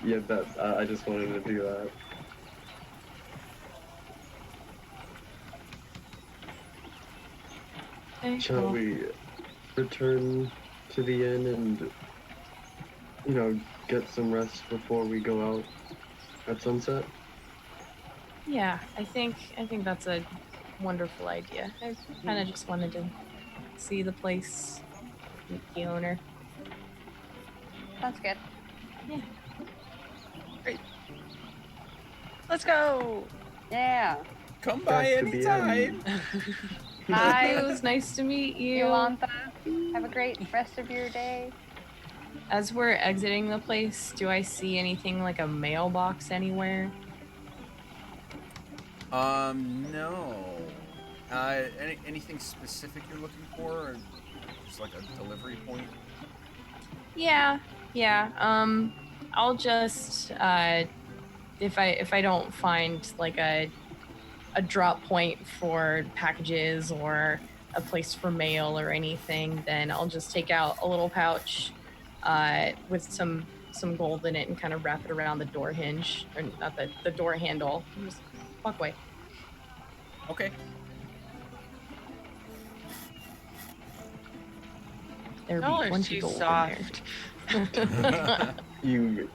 Speaker 4: Yeah, that I just wanted to do that.
Speaker 2: Okay,
Speaker 4: Shall
Speaker 2: cool.
Speaker 4: we return to the inn and, get some rest before we go out at sunset?
Speaker 2: Yeah, I think that's a wonderful idea. I kind of just wanted to see the place, meet the owner.
Speaker 1: Sounds good.
Speaker 2: Yeah.
Speaker 5: Let's go.
Speaker 1: Yeah.
Speaker 3: Come by
Speaker 4: Back to the
Speaker 3: anytime.
Speaker 4: inn.
Speaker 2: Hi, it
Speaker 1: Bye,
Speaker 2: was nice to meet you.
Speaker 1: Yalantha. Have a great rest of your day.
Speaker 2: As we're exiting the place, do I see anything like a mailbox anywhere?
Speaker 3: No. Anything specific you're looking for, or just like a delivery point?
Speaker 2: Yeah. I'll just if I don't find like a drop point for packages or a place for mail or anything, then I'll just take out a little pouch with some gold in it and kind of wrap it around the door hinge, or not the door handle. Just walk away.
Speaker 3: Okay.
Speaker 2: There
Speaker 5: Y'all
Speaker 2: be
Speaker 5: are
Speaker 2: plenty
Speaker 5: too
Speaker 2: gold
Speaker 5: soft.
Speaker 2: in there.
Speaker 4: You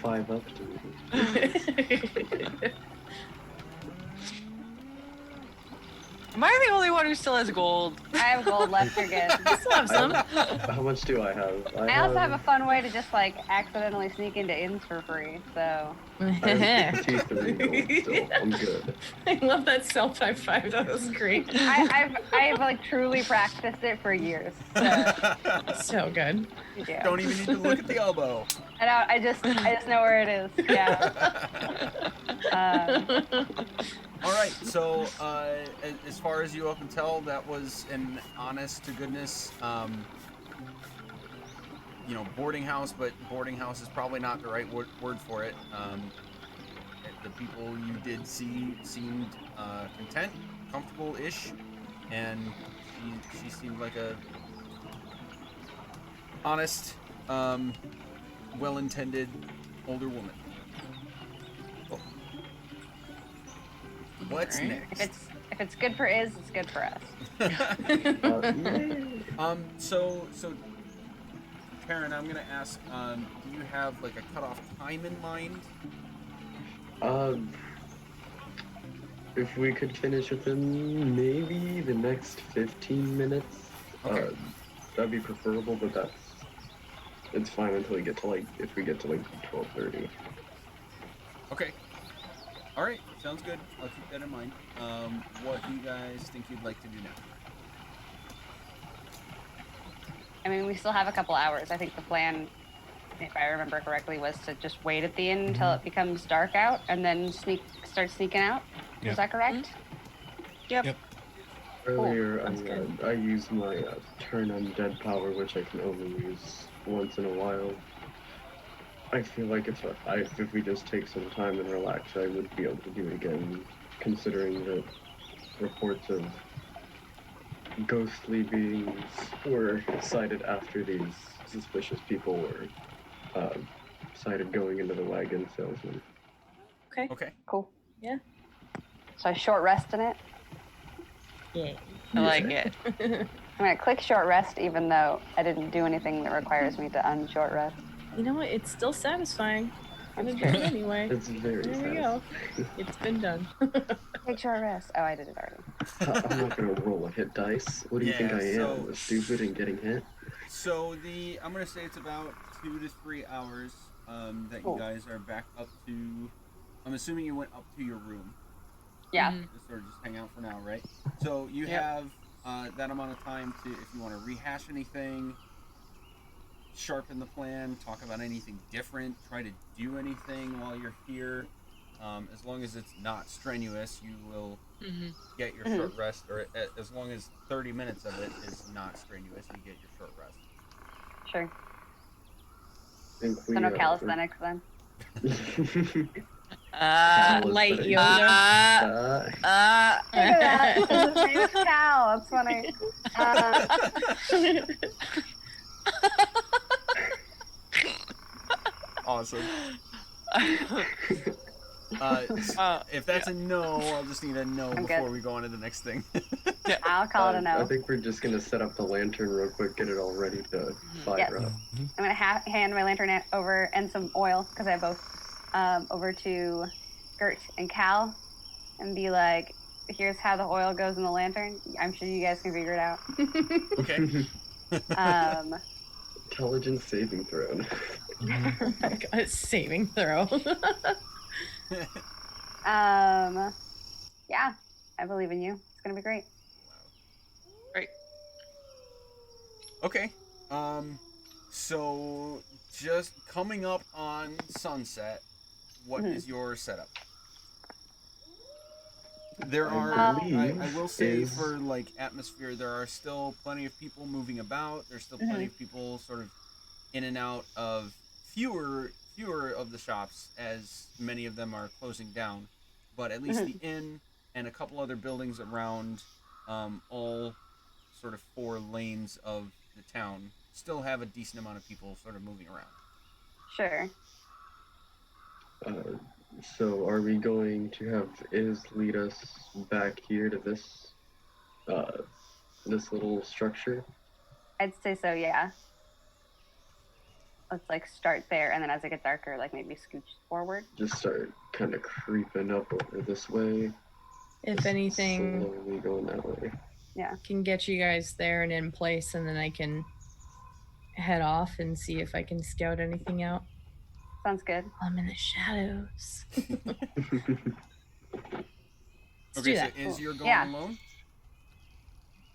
Speaker 4: 5 up to me.
Speaker 5: Am I the only one who still has gold?
Speaker 1: I have gold left. You're good.
Speaker 2: I still have some.
Speaker 4: How much do I have?
Speaker 1: I also have a fun way to just like accidentally sneak into inns for free. So
Speaker 4: I have 53 gold still. I'm good.
Speaker 2: I love that self high five. That was great.
Speaker 1: I've like truly practiced it for years. So
Speaker 2: So good.
Speaker 1: yeah.
Speaker 3: Don't even need to look at the elbow.
Speaker 1: I just know where it is. Yeah.
Speaker 3: All right. So, as far as you all can tell, that was an honest to goodness, boarding house. But boarding house is probably not the right word for it. The people you did see seemed content, comfortable-ish, and she seemed like a honest, well-intended older woman. Oh. What's
Speaker 5: Alright.
Speaker 3: next?
Speaker 1: If it's good for Iz, it's good for us.
Speaker 3: So Karen, I'm gonna ask, do you have like a cutoff time in mind?
Speaker 4: If we could finish within maybe the next 15 minutes,
Speaker 3: Okay.
Speaker 4: that'd be preferable, but it's fine until we get to if we get to 12:30.
Speaker 3: Okay. All right, sounds good. I'll keep that in mind. What do you guys think you'd like to do now?
Speaker 1: I mean, we still have a couple hours. I think the plan, if I remember correctly, was to just wait at the inn until it becomes dark out and then start sneaking out.
Speaker 6: Yep.
Speaker 1: Is that correct?
Speaker 5: Yep.
Speaker 4: Earlier,
Speaker 2: that's good.
Speaker 4: I used my turn undead power, which I can only use once in a while. I feel like if we just take some time and relax, I would be able to do it again, considering that reports of ghostly beings were sighted after these suspicious people were sighted going into the wagon salesman.
Speaker 2: Okay.
Speaker 3: Okay.
Speaker 1: Cool.
Speaker 2: Yeah.
Speaker 1: So I short rest in it.
Speaker 2: Yeah.
Speaker 5: I like it.
Speaker 1: I'm gonna click short rest, even though I didn't do anything that requires me to unshort rest.
Speaker 2: You know what? It's still satisfying. I'm gonna
Speaker 1: That's
Speaker 2: do
Speaker 1: true.
Speaker 2: it anyway.
Speaker 4: It's very
Speaker 2: There we go. It's been done.
Speaker 1: Take short rest. Oh, I did it already.
Speaker 4: I'm not gonna roll a hit dice. What do you think I am?
Speaker 3: so-
Speaker 4: Stupid and getting hit?
Speaker 3: So I'm gonna say it's about 2 to 3 hours that you
Speaker 1: Cool.
Speaker 3: guys are back up to. I'm assuming you went up to your room.
Speaker 1: Yeah.
Speaker 3: Just sort of just hang out for now, right? So you
Speaker 5: Yep.
Speaker 3: have that amount of time to, if you want to rehash anything, sharpen the plan, talk about anything different, try to do anything while you're here. As long as it's not strenuous, you will get your short rest, or as long as 30 minutes of it is not strenuous, you get your short rest.
Speaker 1: Sure.
Speaker 4: Think
Speaker 1: So no calisthenics then.
Speaker 2: Light yoga.
Speaker 1: Look at that. His name is Cal. That's funny.
Speaker 3: Awesome.
Speaker 5: Uh,
Speaker 3: If that's a no, I'll just need a no
Speaker 1: I'm
Speaker 3: before
Speaker 1: good.
Speaker 3: we go on to the next thing.
Speaker 1: I'll call it a
Speaker 4: I
Speaker 1: no.
Speaker 4: think we're just gonna set up the lantern real quick, get it all ready to fire
Speaker 1: Yes.
Speaker 4: up.
Speaker 1: I'm gonna hand my lantern over and some oil because I have both over to Gert and Cal, and be like, "Here's how the oil goes in the lantern. I'm sure you guys can figure it out."
Speaker 3: Okay.
Speaker 4: Intelligence saving throw.
Speaker 2: Oh my god, it's saving throw.
Speaker 1: Yeah, I believe in you. It's gonna be great.
Speaker 5: Great.
Speaker 3: Okay. So just coming up on sunset, what is your setup? There
Speaker 4: I
Speaker 3: are,
Speaker 4: believe
Speaker 3: I will say,
Speaker 4: is-
Speaker 3: for like atmosphere, there are still plenty of people moving about. There's still plenty of people sort of in and out of fewer of the shops, as many of them are closing down. But at least the inn and a couple other buildings around, all sort of 4 lanes of the town, still have a decent amount of people sort of moving around.
Speaker 1: Sure.
Speaker 4: So are we going to have Iz lead us back here to this this little structure?
Speaker 1: I'd say so. Yeah. Let's like start there, and then as it gets darker, like maybe scooch forward.
Speaker 4: Just start kind of creeping up over this way.
Speaker 2: If anything,
Speaker 4: Slowly going that way.
Speaker 1: Yeah.
Speaker 2: can get you guys there and in place, and then I can head off and see if I can scout anything out.
Speaker 1: Sounds good.
Speaker 2: I'm in the shadows. Let's
Speaker 3: Okay,
Speaker 2: do
Speaker 3: so
Speaker 2: that.
Speaker 3: is you're going
Speaker 1: Yeah.
Speaker 3: alone?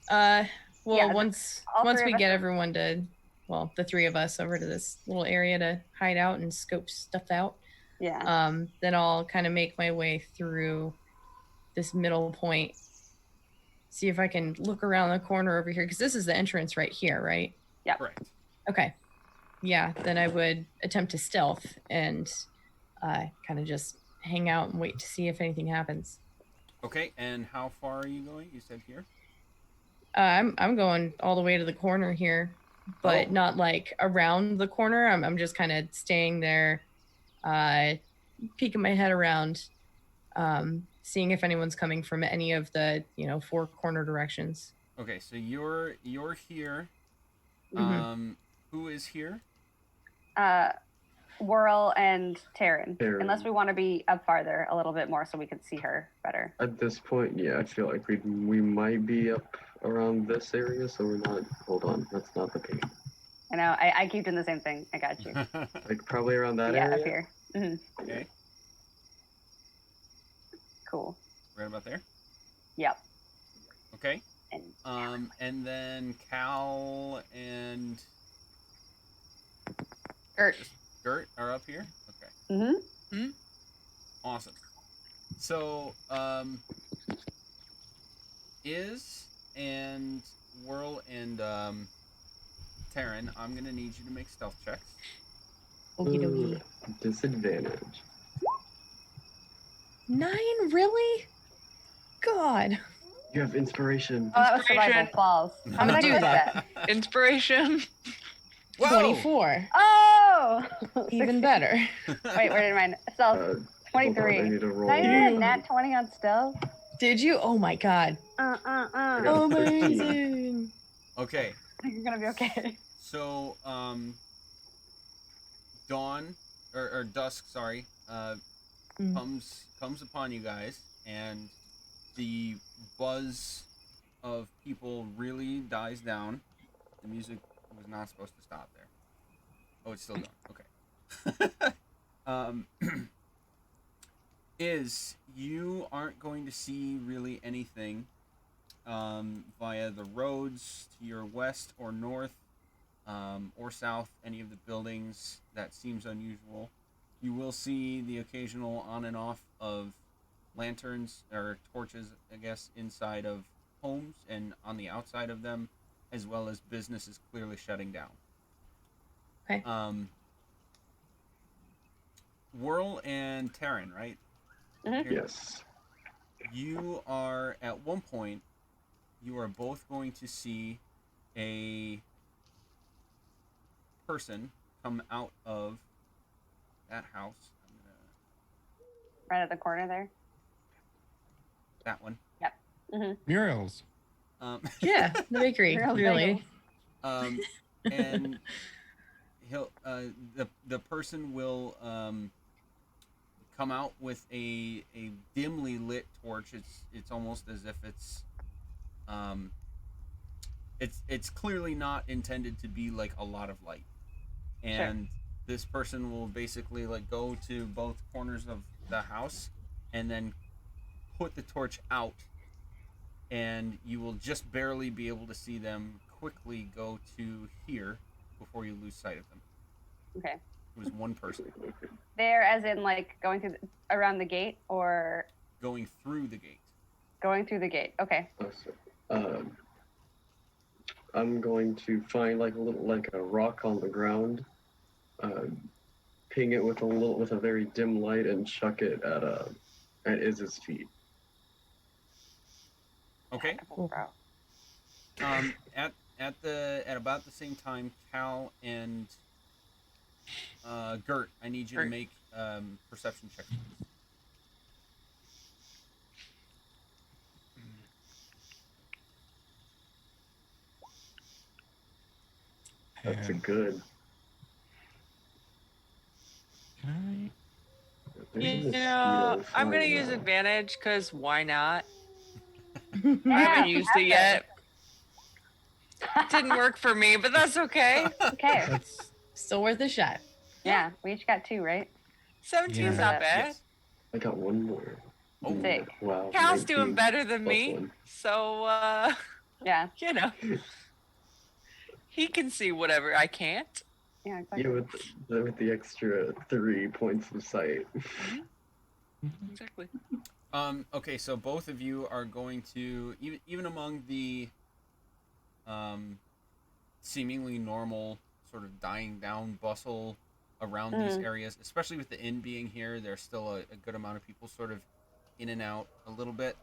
Speaker 2: Well,
Speaker 1: Yeah,
Speaker 2: once
Speaker 1: all
Speaker 2: once
Speaker 1: three
Speaker 2: we
Speaker 1: of us
Speaker 2: get
Speaker 1: are-
Speaker 2: everyone to, well, the 3 of us over to this little area to hide out and scope stuff out,
Speaker 1: Yeah.
Speaker 2: then I'll kind of make my way through this middle point, see if I can look around the corner over here, because this is the entrance right here, right?
Speaker 1: Yep.
Speaker 3: Correct.
Speaker 2: Okay. Yeah, then I would attempt to stealth and kind of just hang out and wait to see if anything happens.
Speaker 3: Okay, and how far are you going? You said here?
Speaker 2: I'm going all the way to the corner here, but
Speaker 3: Oh.
Speaker 2: not like around the corner. I'm just kind of staying there, peeking my head around, seeing if anyone's coming from any of the 4 corner directions.
Speaker 3: Okay, so you're here.
Speaker 2: Mhm.
Speaker 3: Who is here?
Speaker 1: Whirl and Taryn.
Speaker 4: Taryn.
Speaker 1: Unless we want to be up farther a little bit more so we can see her better.
Speaker 4: At this point, yeah, I feel like we might be up around this area, so we're not. Hold on, that's not the page.
Speaker 1: I know. I keep doing the same thing. I got you.
Speaker 4: Like probably around that
Speaker 1: Yeah,
Speaker 4: area.
Speaker 1: up here.
Speaker 3: Okay,
Speaker 1: Cool.
Speaker 3: right about there.
Speaker 1: Yep.
Speaker 3: Okay.
Speaker 1: And
Speaker 3: And then Cal and
Speaker 1: Gert.
Speaker 3: Gert are up here. Okay.
Speaker 1: Mm-hmm.
Speaker 3: Awesome. So, Iz and Whirl and Taryn, I'm gonna need you to make stealth checks.
Speaker 2: Okie dokie.
Speaker 4: Disadvantage.
Speaker 2: 9, really? God.
Speaker 4: You have inspiration.
Speaker 1: Oh, that was survival
Speaker 5: Inspiration.
Speaker 1: falls. How did I
Speaker 2: Do
Speaker 1: get
Speaker 2: that.
Speaker 1: that?
Speaker 5: Inspiration.
Speaker 3: Whoa!
Speaker 2: 24.
Speaker 1: Oh!
Speaker 2: Even better.
Speaker 1: Wait, where did mine? Stealth.
Speaker 4: Hold on, I
Speaker 1: 23.
Speaker 4: need to roll.
Speaker 1: Did I even
Speaker 2: Ew.
Speaker 1: a nat 20 on stealth?
Speaker 2: Did you? Oh my god.
Speaker 4: got
Speaker 2: Amazing.
Speaker 3: Okay.
Speaker 1: I think you're gonna be okay.
Speaker 3: So, dawn or dusk, sorry, comes upon you guys, and the buzz of people really dies down. The music was not supposed to stop there. Oh, it's still going. Okay. Is you aren't going to see really anything via the roads to your west or north or south, any of the buildings that seems unusual. You will see the occasional on and off of lanterns or torches, I guess, inside of homes and on the outside of them, as well as businesses clearly shutting down.
Speaker 2: Okay.
Speaker 3: Whirl and Taryn, right?
Speaker 1: Mhm.
Speaker 3: Here.
Speaker 4: Yes.
Speaker 3: You are, at one point, you are both going to see a person come out of that house. I'm gonna
Speaker 1: Right at the corner there.
Speaker 3: that one.
Speaker 6: Muriel's.
Speaker 2: Yeah, the bakery,
Speaker 1: Real
Speaker 2: really.
Speaker 3: And he'll the person will come out with a dimly lit torch. It's almost as if um it's clearly not intended to be like a lot of light. And this person will basically like go to both corners of the house and then put the torch out, and you will just barely be able to see them quickly go to here before you lose sight of them.
Speaker 1: Okay.
Speaker 3: It was one person
Speaker 1: There, as in like going through around the gate or
Speaker 3: going through the gate.
Speaker 1: going through the gate. Okay.
Speaker 4: I'm going to find like a rock on the ground, ping it with a very dim light, and chuck it at Iz's feet.
Speaker 3: Okay.
Speaker 1: Cool.
Speaker 3: At about the same time, Cal and Gert, I need you to
Speaker 5: Gert.
Speaker 3: make perception checks.
Speaker 4: That's a
Speaker 6: And
Speaker 4: good.
Speaker 6: can
Speaker 4: There's a
Speaker 5: Yeah,
Speaker 4: mosquito
Speaker 5: I'm gonna
Speaker 4: flying
Speaker 5: use
Speaker 4: around.
Speaker 5: advantage because why not? I
Speaker 1: Yeah,
Speaker 5: haven't used it yet. Didn't work for me, but that's okay.
Speaker 1: Okay.
Speaker 6: That's
Speaker 2: Still worth a shot.
Speaker 1: Yeah, we each got 2, right?
Speaker 5: 17's
Speaker 6: Yeah.
Speaker 5: not bad.
Speaker 3: Yes.
Speaker 4: I got one more.
Speaker 3: Oh.
Speaker 1: Sick.
Speaker 4: Wow.
Speaker 5: Cal's doing
Speaker 4: 19
Speaker 5: better than
Speaker 4: plus
Speaker 5: me,
Speaker 4: one.
Speaker 5: so
Speaker 1: Yeah.
Speaker 5: you know, he can see whatever I can't.
Speaker 1: Yeah, exactly.
Speaker 4: Yeah, with the extra 3 points of sight.
Speaker 5: Exactly.
Speaker 3: Okay, so both of you are going to even among the seemingly normal sort of dying down bustle around these areas, especially with the inn being here. There's still a good amount of people sort of in and out a little bit.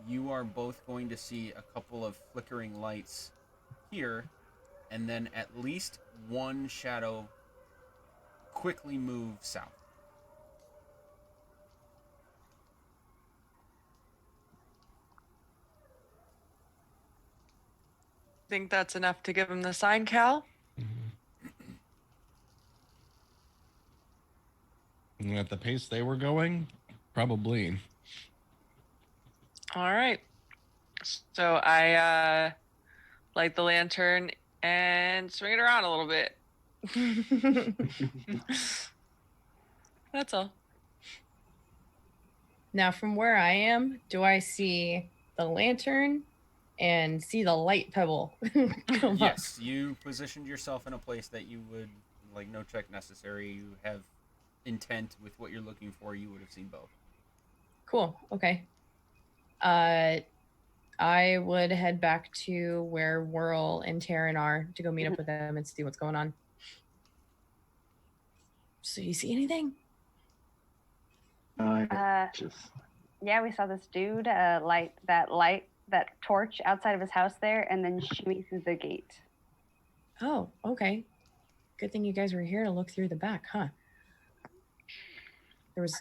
Speaker 3: You are both going to see a couple of flickering lights here, and then at least one shadow quickly move south.
Speaker 5: Think that's enough to give him the sign, Cal?
Speaker 6: at the pace they were going, probably.
Speaker 5: All right. So I light the lantern and swing it around a little bit. That's all.
Speaker 2: Now, from where I am, do I see the lantern and see the light pebble come up?
Speaker 3: Yes, you positioned yourself in a place that you would, like, no check necessary. You have intent with what you're looking for. You would have seen both.
Speaker 2: Cool. Okay. I would head back to where Whirl and Taryn are to go meet up with them and see what's going on. So, you see anything?
Speaker 4: Just
Speaker 1: Yeah, we saw this dude light that torch outside of his house there, and then shimmy through the gate.
Speaker 2: Oh, okay. Good thing you guys were here to look through the back, huh?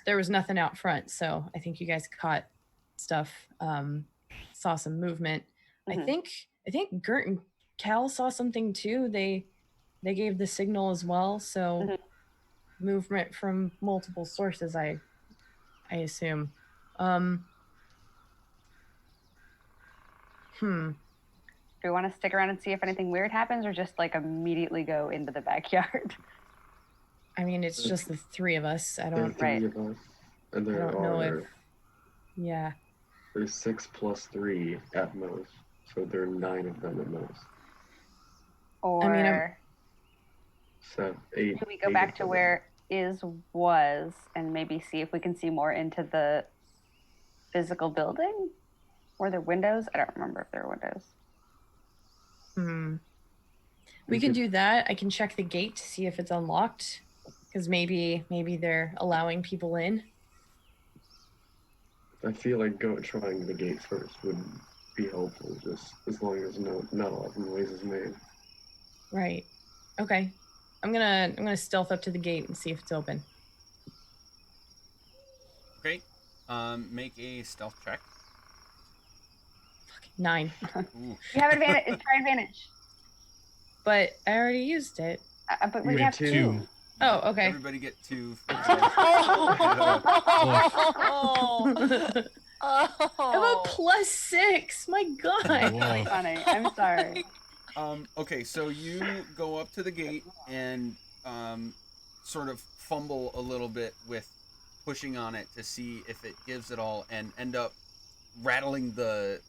Speaker 2: There was nothing out front, so I think you guys caught stuff. Saw some movement.
Speaker 1: Mhm.
Speaker 2: I think Gert and Cal saw something too. They gave the signal as well, so
Speaker 1: Mhm.
Speaker 2: movement from multiple sources. I assume.
Speaker 1: Do we want to stick around and see if anything weird happens, or just like immediately go into the backyard?
Speaker 2: I mean, it's just the 3 of us. I
Speaker 4: there are
Speaker 2: don't.
Speaker 4: 3
Speaker 1: Right.
Speaker 4: of us, and
Speaker 2: I
Speaker 4: there
Speaker 2: don't know
Speaker 4: are
Speaker 2: if. Yeah.
Speaker 4: there's 6 plus 3 at most, so there are 9 of them at most.
Speaker 1: Or
Speaker 2: I mean,
Speaker 4: So 8.
Speaker 1: do we go
Speaker 4: 8
Speaker 1: back
Speaker 4: of
Speaker 1: to
Speaker 4: them.
Speaker 1: where Iz was and maybe see if we can see more into the physical building? Were there windows? I don't remember if there were windows.
Speaker 2: We can do that. I can check the gate to see if it's unlocked, because maybe they're allowing people in.
Speaker 4: I feel like trying the gate first would be helpful, just as long as not a lot of noise is made.
Speaker 2: Right. Okay. I'm gonna stealth up to the gate and see if it's open.
Speaker 3: Okay. Make a stealth check.
Speaker 2: 9.
Speaker 3: Ooh.
Speaker 1: You have advantage. It's try advantage.
Speaker 2: But I already used it.
Speaker 1: But
Speaker 4: You
Speaker 1: we
Speaker 4: get
Speaker 1: have
Speaker 4: 2.
Speaker 1: 2.
Speaker 2: Oh, okay.
Speaker 3: Everybody get 2.
Speaker 2: I have a +6. My God.
Speaker 6: Whoa.
Speaker 1: Funny. I'm sorry.
Speaker 3: Okay, so you go up to the gate and sort of fumble a little bit with pushing on it to see if it gives it all, and end up rattling the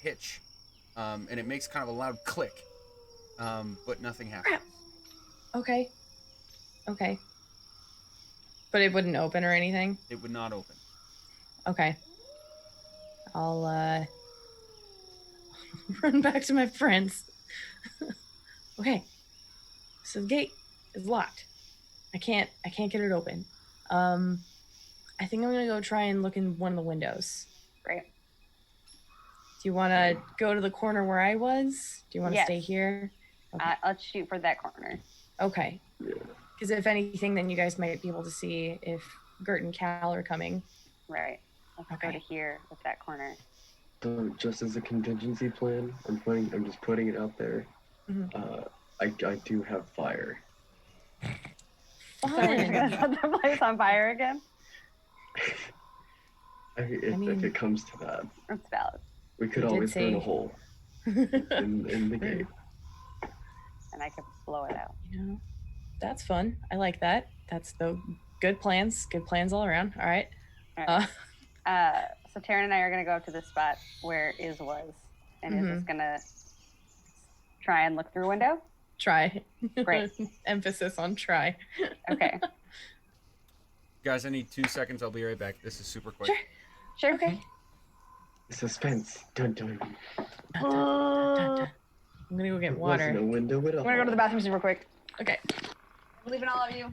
Speaker 3: hitch, and it makes kind of a loud click, but nothing happens.
Speaker 2: Okay. Okay. But it wouldn't open or anything?
Speaker 3: It would not open.
Speaker 2: Okay. I'll run back to my friends. Okay. So the gate is locked. I can't get it open. I think I'm gonna go try and look in one of the windows.
Speaker 1: Great.
Speaker 2: Do you want to go to the corner where I was? Do you want to
Speaker 1: Yes.
Speaker 2: stay here? Okay.
Speaker 1: Let's shoot for that corner.
Speaker 2: Okay. Because if anything, then you guys might be able to see if Gert and Cal are coming.
Speaker 1: Right. Let's go to here with that corner.
Speaker 4: So just as a contingency plan, I'm just putting it out there.
Speaker 2: Mhm.
Speaker 4: I do have fire.
Speaker 1: So we're just
Speaker 2: Fun.
Speaker 1: gonna set the place on fire again?
Speaker 4: If it comes to that,
Speaker 1: That's valid.
Speaker 4: we could
Speaker 2: You did
Speaker 4: always burn
Speaker 2: say-
Speaker 4: a hole in the gate.
Speaker 1: And I could blow it out.
Speaker 2: You know, that's fun. I like that. That's the good plans. Good plans all around. All right.
Speaker 1: All right. So Taryn and I are gonna go up to the spot where Iz was, and Iz is gonna try and look through a window.
Speaker 2: Try.
Speaker 1: Great.
Speaker 2: Emphasis on try.
Speaker 1: Okay.
Speaker 3: Guys, I need 2 seconds. I'll be right back. This is super quick.
Speaker 1: Sure.
Speaker 2: Okay.
Speaker 4: Suspense. Dun dun.
Speaker 2: Dun, dun, dun, dun, dun. I'm gonna go get water.
Speaker 4: Wasn't a window at all.
Speaker 1: I'm gonna go to the bathroom super quick.
Speaker 2: Okay.
Speaker 1: I believe in all of you.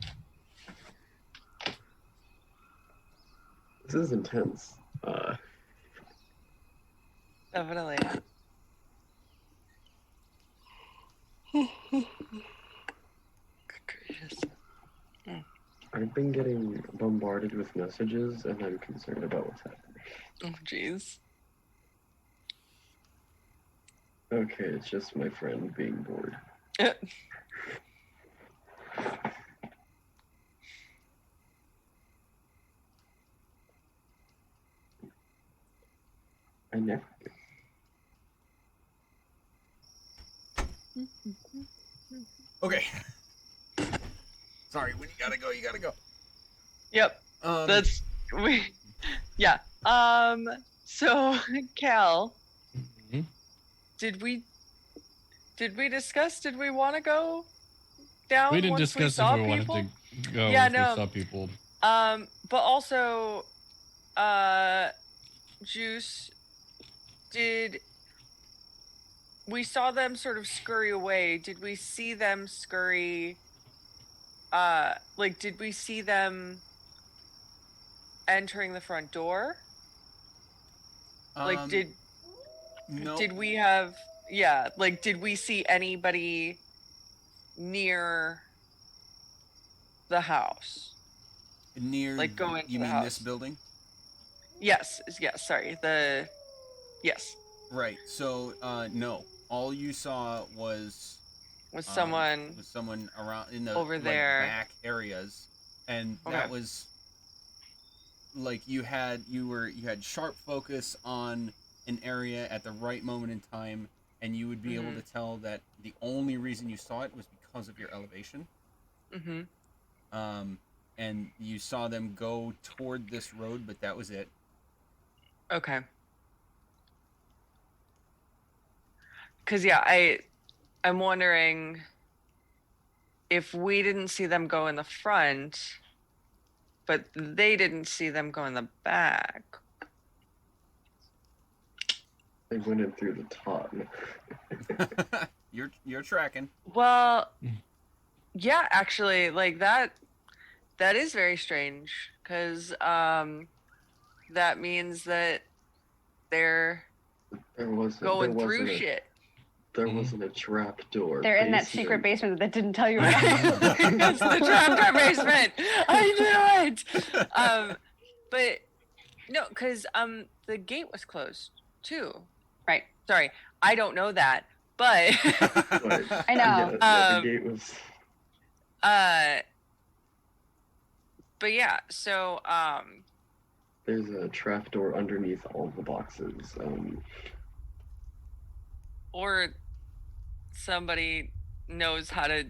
Speaker 4: This is intense.
Speaker 5: Definitely. Good gracious.
Speaker 4: I've been getting bombarded with messages, and I'm concerned about what's happening.
Speaker 5: Oh, jeez.
Speaker 4: Okay, it's just my friend being bored. I never do.
Speaker 3: Okay. Sorry, when you gotta go, you gotta go.
Speaker 5: Yep. Yeah. So Cal,
Speaker 6: Mhm.
Speaker 5: did we discuss, did we want to go down?
Speaker 6: We didn't
Speaker 5: once
Speaker 6: discuss
Speaker 5: saw
Speaker 6: if we
Speaker 5: people?
Speaker 6: wanted to go
Speaker 5: Yeah,
Speaker 6: if
Speaker 5: no.
Speaker 6: we saw people.
Speaker 5: But also, Juice, we saw them sort of scurry away. Did we see them scurry? Did we see them entering the front door?
Speaker 3: No.
Speaker 5: Did we have? Yeah. Did we see anybody near the house?
Speaker 3: Near,
Speaker 5: going to
Speaker 3: you
Speaker 5: the
Speaker 3: mean
Speaker 5: house?
Speaker 3: this building?
Speaker 5: Yes. Sorry. Yes.
Speaker 3: Right. So, no. All you saw was
Speaker 5: someone
Speaker 3: around in the
Speaker 5: over there,
Speaker 3: back areas, and
Speaker 5: Okay.
Speaker 3: that was you had sharp focus on an area at the right moment in time, and you would be able to tell that the only reason you saw it was because of your elevation.
Speaker 5: Mm-hmm.
Speaker 3: And you saw them go toward this road, but that was it.
Speaker 5: Okay. Because I'm wondering if we didn't see them go in the front, but they didn't see them go in the back.
Speaker 4: They went in through the top.
Speaker 3: You're tracking.
Speaker 5: Well, yeah, actually, that is very strange, because that means that they're
Speaker 4: There
Speaker 5: going
Speaker 4: wasn't
Speaker 5: through
Speaker 4: a,
Speaker 5: shit.
Speaker 4: there wasn't a trap door.
Speaker 1: They're in that secret basement that didn't tell you about.
Speaker 5: It's the trapdoor basement. I knew it. But no, because the gate was closed too.
Speaker 1: Right.
Speaker 5: Sorry, I don't know that, but
Speaker 4: But,
Speaker 1: I know.
Speaker 4: Yeah, the gate was.
Speaker 5: but yeah. So
Speaker 4: There's a trap door underneath all the boxes.
Speaker 5: or somebody knows how to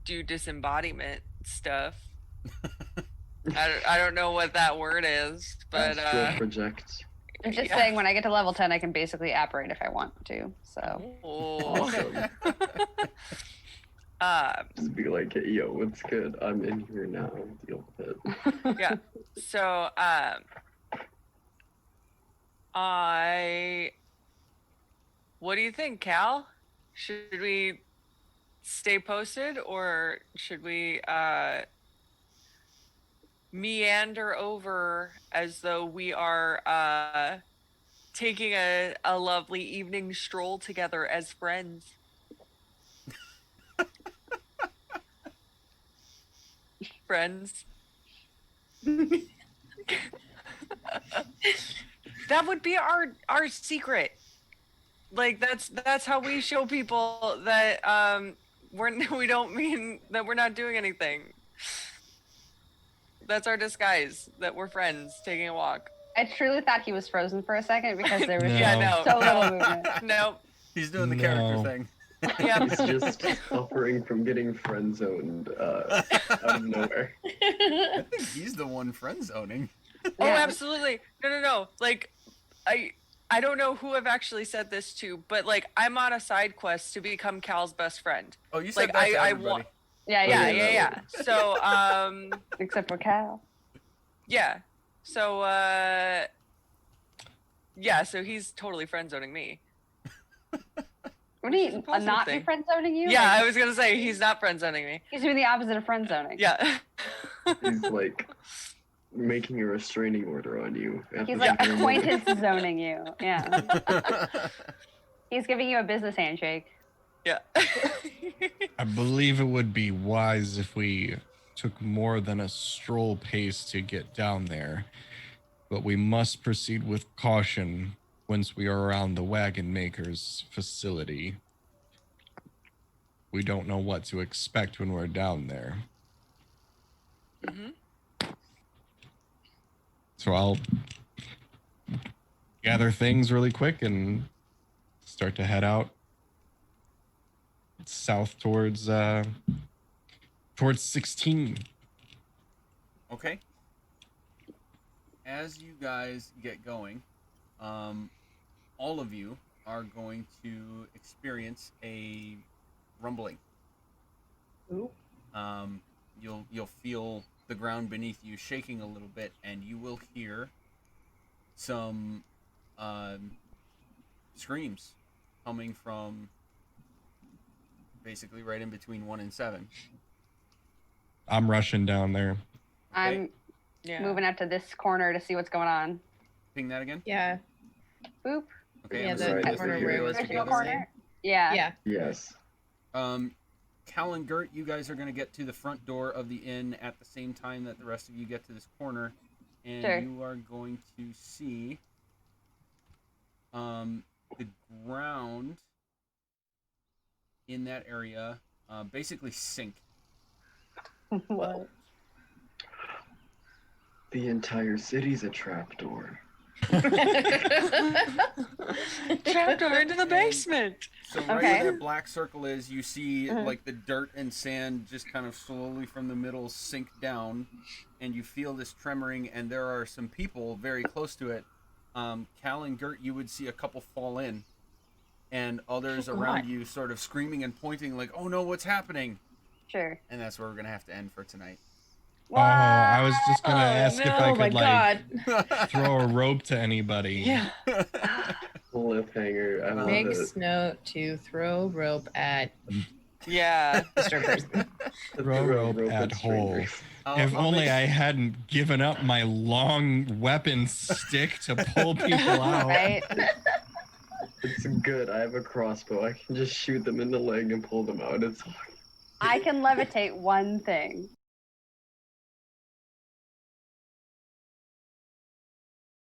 Speaker 5: do disembodiment stuff. I don't know what that word is, but
Speaker 4: Astral project.
Speaker 1: I'm just
Speaker 5: yeah.
Speaker 1: saying, when I get to level 10, I can basically apparate if I want to. So
Speaker 5: Oh.
Speaker 4: Awesome.
Speaker 5: Um,
Speaker 4: Just be like, hey, yo, what's good? I'm in here now. Deal with it.
Speaker 5: yeah. So what do you think, Cal? Should we stay posted, or should we meander over as though we are taking a lovely evening stroll together as friends? Friends. That would be our secret. Like that's how we show people that we don't mean that we're not doing anything. That's our disguise, that we're friends taking a walk.
Speaker 1: I truly thought he was frozen for a second because there was
Speaker 6: No.
Speaker 5: Yeah, no,
Speaker 1: so little
Speaker 5: no,
Speaker 1: movement.
Speaker 5: no.
Speaker 3: He's doing the character
Speaker 6: No.
Speaker 3: thing.
Speaker 5: Yeah.
Speaker 4: He's just suffering from getting friend zoned out of nowhere.
Speaker 3: I think he's the one friend zoning.
Speaker 5: Oh,
Speaker 1: Yeah.
Speaker 5: absolutely. No. Like, I don't know who I've actually said this to, but like, I'm on a side quest to become Cal's best friend.
Speaker 3: Oh, you said
Speaker 5: Like,
Speaker 3: that to
Speaker 5: I
Speaker 3: everybody.
Speaker 5: want.
Speaker 1: Yeah,
Speaker 5: Yeah,
Speaker 1: yeah.
Speaker 5: yeah. So,
Speaker 1: Except for Cal.
Speaker 5: yeah. So, yeah. So he's totally friend zoning me.
Speaker 1: What do
Speaker 5: Which is
Speaker 1: you
Speaker 5: a positive
Speaker 1: not
Speaker 5: thing.
Speaker 1: be friend zoning you?
Speaker 5: Yeah,
Speaker 1: Like,
Speaker 5: I was gonna say he's not friend zoning me.
Speaker 1: he's doing the opposite of friend zoning.
Speaker 5: Yeah.
Speaker 4: He's like making a restraining order on you. at
Speaker 1: He's
Speaker 4: the
Speaker 1: like
Speaker 4: very moment.
Speaker 1: acquaintance zoning you. Yeah. He's giving you a business handshake.
Speaker 5: Yeah.
Speaker 6: I believe it would be wise if we took more than a stroll pace to get down there, but we must proceed with caution once we are around the wagon maker's facility. We don't know what to expect when we're down there.
Speaker 5: Mhm.
Speaker 6: So I'll gather things really quick and start to head out south towards 16.
Speaker 3: Okay. As you guys get going, all of you are going to experience a rumbling.
Speaker 2: Ooh.
Speaker 3: You'll feel the ground beneath you shaking a little bit, and you will hear some screams coming from basically right in between 1 and 7.
Speaker 6: I'm rushing down there.
Speaker 1: I'm
Speaker 5: Yeah.
Speaker 1: moving up to this corner to see what's going on.
Speaker 3: Ping that again.
Speaker 2: Yeah.
Speaker 1: Boop.
Speaker 3: Okay.
Speaker 2: Yeah,
Speaker 3: I'm
Speaker 2: the
Speaker 4: Right,
Speaker 3: assuming-
Speaker 2: corner
Speaker 4: over
Speaker 2: where it
Speaker 4: here.
Speaker 2: was
Speaker 1: Original
Speaker 2: previously.
Speaker 1: corner? Yeah.
Speaker 2: Yeah.
Speaker 4: Yes.
Speaker 3: Cal and Gert, you guys are going to get to the front door of the inn at the same time that the rest of you get to this corner, and
Speaker 1: Sure.
Speaker 3: you are going to see the ground in that area basically sink.
Speaker 1: What?
Speaker 4: The entire city's a trapdoor.
Speaker 5: Trapdoor into the basement.
Speaker 3: So right
Speaker 1: Okay.
Speaker 3: where that black circle is, you see
Speaker 1: Mhm.
Speaker 3: like the dirt and sand just kind of slowly from the middle sink down, and you feel this tremoring, and there are some people very close to it. Cal and Gert, you would see a couple fall in, and others
Speaker 1: Oh,
Speaker 3: around
Speaker 1: God.
Speaker 3: you sort of screaming and pointing like, "Oh no, what's happening?"
Speaker 1: Sure.
Speaker 3: And that's where we're gonna have to end for tonight.
Speaker 6: Oh, I was just gonna
Speaker 5: Oh,
Speaker 6: ask if
Speaker 5: no.
Speaker 6: I
Speaker 2: Oh my
Speaker 6: could like
Speaker 2: god.
Speaker 6: throw a rope to anybody.
Speaker 5: Yeah.
Speaker 4: Cliffhanger. I love
Speaker 2: Makes
Speaker 4: it.
Speaker 2: note to throw rope at
Speaker 5: Yeah.
Speaker 2: Mr. Person.
Speaker 6: Throw rope at hole.
Speaker 4: strangers.
Speaker 6: If
Speaker 3: I'll
Speaker 6: only
Speaker 3: make-
Speaker 6: I hadn't given up my long weapon stick to pull people out.
Speaker 1: Right?
Speaker 4: It's good. I have a crossbow. I can just shoot them in the leg and pull them out. It's
Speaker 1: I can levitate one thing.